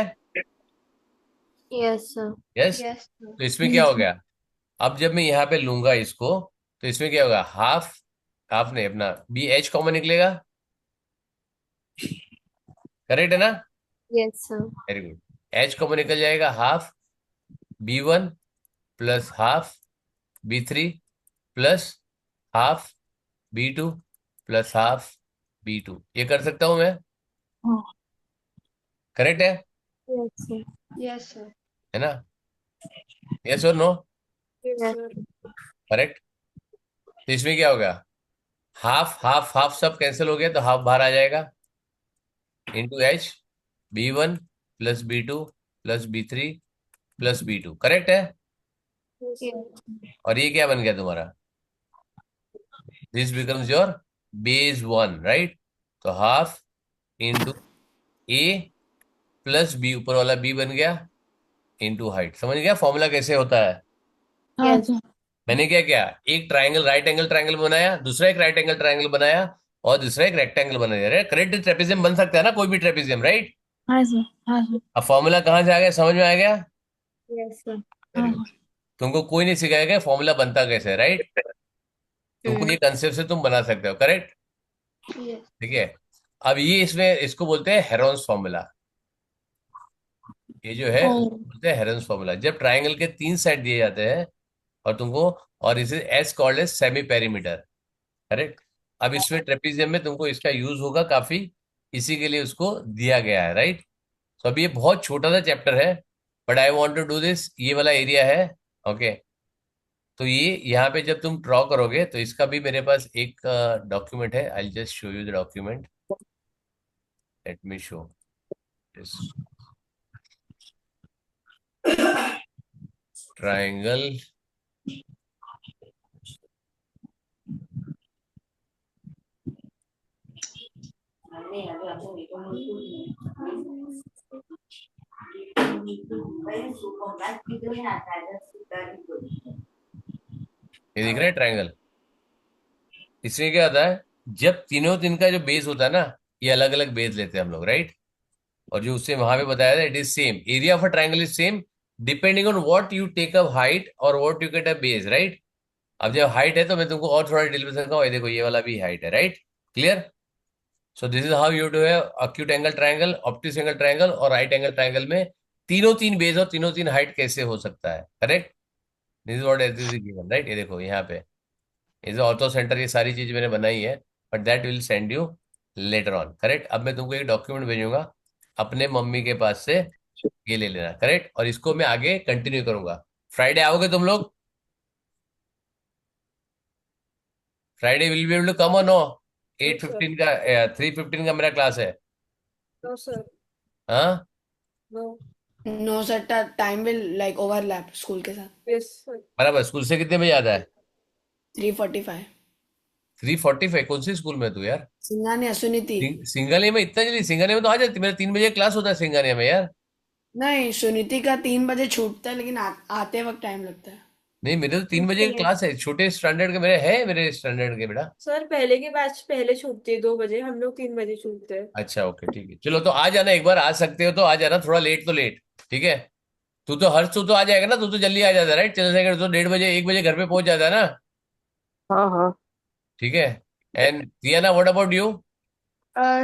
Yes sir. Yes. Yes, sir. तो इसमें क्या हो गया, अब जब मैं यहाँ पे लूंगा इसको, तो इसमें क्या होगा, हाफ, हाफ नहीं, अपना BH कॉमन निकलेगा, करेक्ट है ना? Yes sir. Very good. H common निकल जाएगा, half B1 plus half B3 plus half B2 plus half B2, ये कर सकता हूं मैं, करेक्ट है? Yes sir. Yes, sir. है ना? यस और no? Yes, Yes. sir. Correct. तो इसमें क्या हो गया, हाफ हाफ हाफ सब कैंसिल हो गया, तो हाफ बाहर आ जाएगा, into H, B1 plus B2 plus B3 plus B2, correct है? Yes, sir. Yes. और ये क्या बन गया तुम्हारा, this becomes your base 1, right? तो half into A plus B, ऊपर वाला B बन गया, इंटू हाइट। समझ गया फॉर्मूला कैसे होता है? हाँ Yes. सर। मैंने क्या किया, एक ट्राइंगल, राइट एंगल ट्राइंगल बनाया, दूसरा एक राइट एंगल ट्राइंगल बनाया, और दूसरा एक रेक्टेंगल बनाया। करेक्ट ट्रेपेजियम बन सकता है ना, कोई भी ट्रेपेजियम, राइट? हाँ सर। हाँ सर। अब फॉर्मूला कहाँ से आ गया, समझ में आ गया? Yes sir. वेरी हाँ गुड। सर। तुमको कोई नहीं सिखाएगा फॉर्मूला बनता कैसे, राइट? तुमको ये कंसेप्ट से तुम बना सकते हो, करेक्ट? Yes. ठीक है। अब ये इसमें इसको बोलते हैं हेरोन्स फॉर्मूला, ये जो है ओ। बोलते हैं हेरोन्स फॉर्मूला। जब ट्राइंगल के 3 साइड दिए जाते हैं और तुमको, और इसे as called as semi perimeter, correct? अब इसमें ट्रेपेजियम में तुमको इसका यूज होगा काफी, इसी के लिए उसको दिया गया है, राइट? तो अभी ये बहुत छोटा सा चैप्टर है, but I want to do this, ये वाला एरिया है, ओके? तो ये यहाँ पे जब तुम ड्रॉ करोगे, तो इसका भी मेरे पास एक डॉक्यूमेंट है, I just show you the document, let me show this triangle. ये दिख रहा है ट्राइंगल? इसमें क्या होता है, जब तीनों दिन का जो बेस होता है ना, ये अलग अलग बेस लेते हैं हम लोग, राइट? और जो उससे वहां पे बताया था, it is same, area of a triangle is same depending on what you take a height और what you get a base, right? अब जब हाइट है तो मैं तुमको और थोड़ा डिटेल में समझाऊंगा, ये देखो ये वाला भी हाइट है, right? Clear? So this is how you do है acute angle triangle, optic angle triangle और राइट एंगल ट्राइंगल में तीनों तीन बेस और तीनों तीन हाइट कैसे हो सकता है, correct? This is what is given, right? ये देखो यहाँ पे इज ऑर्थो सेंटर, ये सारी चीज मैंने बनाई है, but that will send you later on, correct? अब मैं तुमको एक डॉक्यूमेंट भेजूंगा अपने मम्मी के पास से, ये ले लेना, करेक्ट? और इसको मैं आगे कंटिन्यू करूंगा। फ्राइडे आओगे तुम लोग? Friday will be able to come और no? No, at sir. Fifteen का 3:15 का मेरा क्लास है। No, sir. हाँ, No. No, sir. Time will like overlap school के साथ. Yes, sir. बराबर। स्कूल से कितने बजे आता है? 3:45. 3:45? कौन सी स्कूल में तू यार? सिंगानिया सुनीति. सिंगानिया में इतना जल्दी? सिंगानिया में तो आ जाती, मेरा 3 बजे क्लास होता है सिंगानिया में यार। नहीं, सुनीति का 3 बजे छूटता है, लेकिन आते वक्त टाइम लगता है. नहीं, मेरे तो 3 बजे की क्लास है, छोटे स्टैंडर्ड के मेरे है, मेरे स्टैंडर्ड के बेटा। सर पहले की बैच पहले छूटती है 2 बजे, हम लोग 3 बजे छूटते हैं। अच्छा, ओके, ठीक है, चलो तो आ जाना एक बार, आ सकते हो तो आ जाना, थोड़ा लेट तो लेट, ठीक है? तू तो हर्ष, तू तो आ जाएगा ना, तू तो जल्दी आ जाता है, राइट? चंद्रशेखर तो 1:30 1 बजे घर पे पहुंच जाता है ना, हाँ हाँ। ठीक है? And Diana, what about you?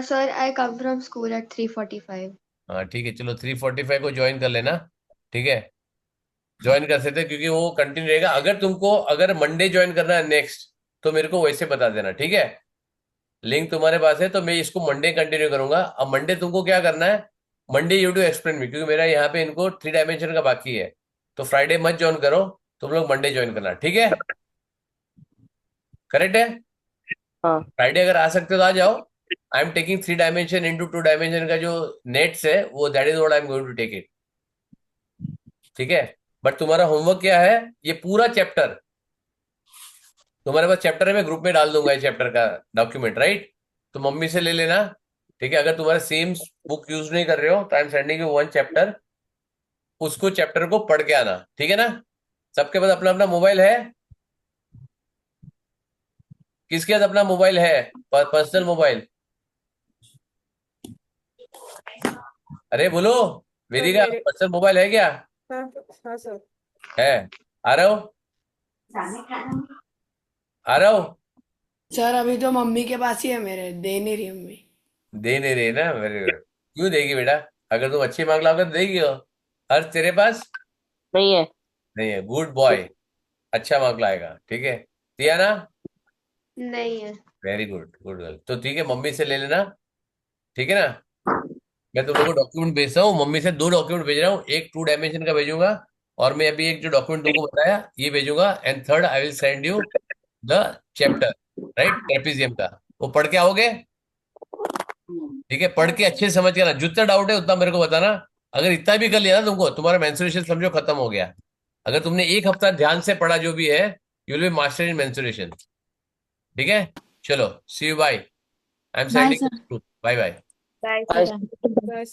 Sir, I come from school at 3:45. हाँ ठीक है, चलो 3:45 को ज्वाइन कर लेना, ठीक है? ज्वाइन कर सकते हैं, क्योंकि वो कंटिन्यू रहेगा। अगर तुमको अगर मंडे ज्वाइन करना है नेक्स्ट, तो मेरे को वैसे बता देना, ठीक है? लिंक तुम्हारे पास है तो मैं इसको मंडे कंटिन्यू करूंगा। अब मंडे तुमको क्या करना है, Monday you to explain me, क्योंकि मेरा यहाँ पे इनको 3 डायमेंशन का बाकी है, तो फ्राइडे मत ज्वाइन करो, तुम लोग मंडे ज्वाइन करना, ठीक है? करेक्ट है? हाँ। फ्राइडे अगर आ सकते हो तो आ जाओ। I am taking 3 dimension into 2 dimension का जो नेट्स है, वो that is what I am going to take it, ठीक है? बट तुम्हारा होमवर्क क्या है, ये पूरा चैप्टर तुम्हारे पास चैप्टर है, मैं ग्रुप में डाल दूंगा ये चैप्टर का डॉक्यूमेंट, राइट? तो मम्मी से ले लेना, ठीक है? अगर तुम्हारा सेम बुक यूज नहीं कर रहे हो, तो I am sending you 1 chapter, उसको चैप्टर को पढ़ के आना, ठीक है ना? सबके पास अपना अपना मोबाइल है? किसके पास अपना मोबाइल है, पर्सनल मोबाइल? अरे बोलो, वेदिका मेरे पर्सनल मोबाइल है क्या? हाँ हाँ सर। है। आ रहा हो, आ रहा हो। सर अभी तो मम्मी के पास ही है, मेरे दे नहीं रही मम्मी। दे नहीं रही ना, वेरी गुड। क्यों देगी बेटा? अगर तुम अच्छी मार्क लाओगे तो देगी हो। हर्ष तेरे पास नहीं है। नहीं है, गुड बॉय, अच्छा मार्क लाएगा, ठीक है। दिया ना? नहीं है। Very good, good girl. तो ठीक है, मम्मी से ले लेना, ठीक है ना। मैं तुम लोग को डॉक्यूमेंट भेज रहा हूँ, मम्मी से 2 डॉक्यूमेंट भेज रहा हूँ, एक 2 डायमेंशन का भेजूंगा, और मैं अभी एक जो डॉक्यूमेंट तुमको बताया ये भेजूंगा, and third I will send you the chapter, right, trapezium का। वो पढ़ के आओगे? ठीक है, पढ़ के अच्छे से समझ के आना, जितना डाउट है उतना मेरे को बताना। अगर इतना भी कर लिया ना तुमको, तुम्हारा मेंसुरेशन समझो खत्म हो गया। अगर तुमने 1 हफ्ता ध्यान से पढ़ा जो भी है, you will be master in mensuration. ठीक है, चलो, see you, bye. I am Bye, sending, sir. Bye bye. Bye Bye. Sir. बस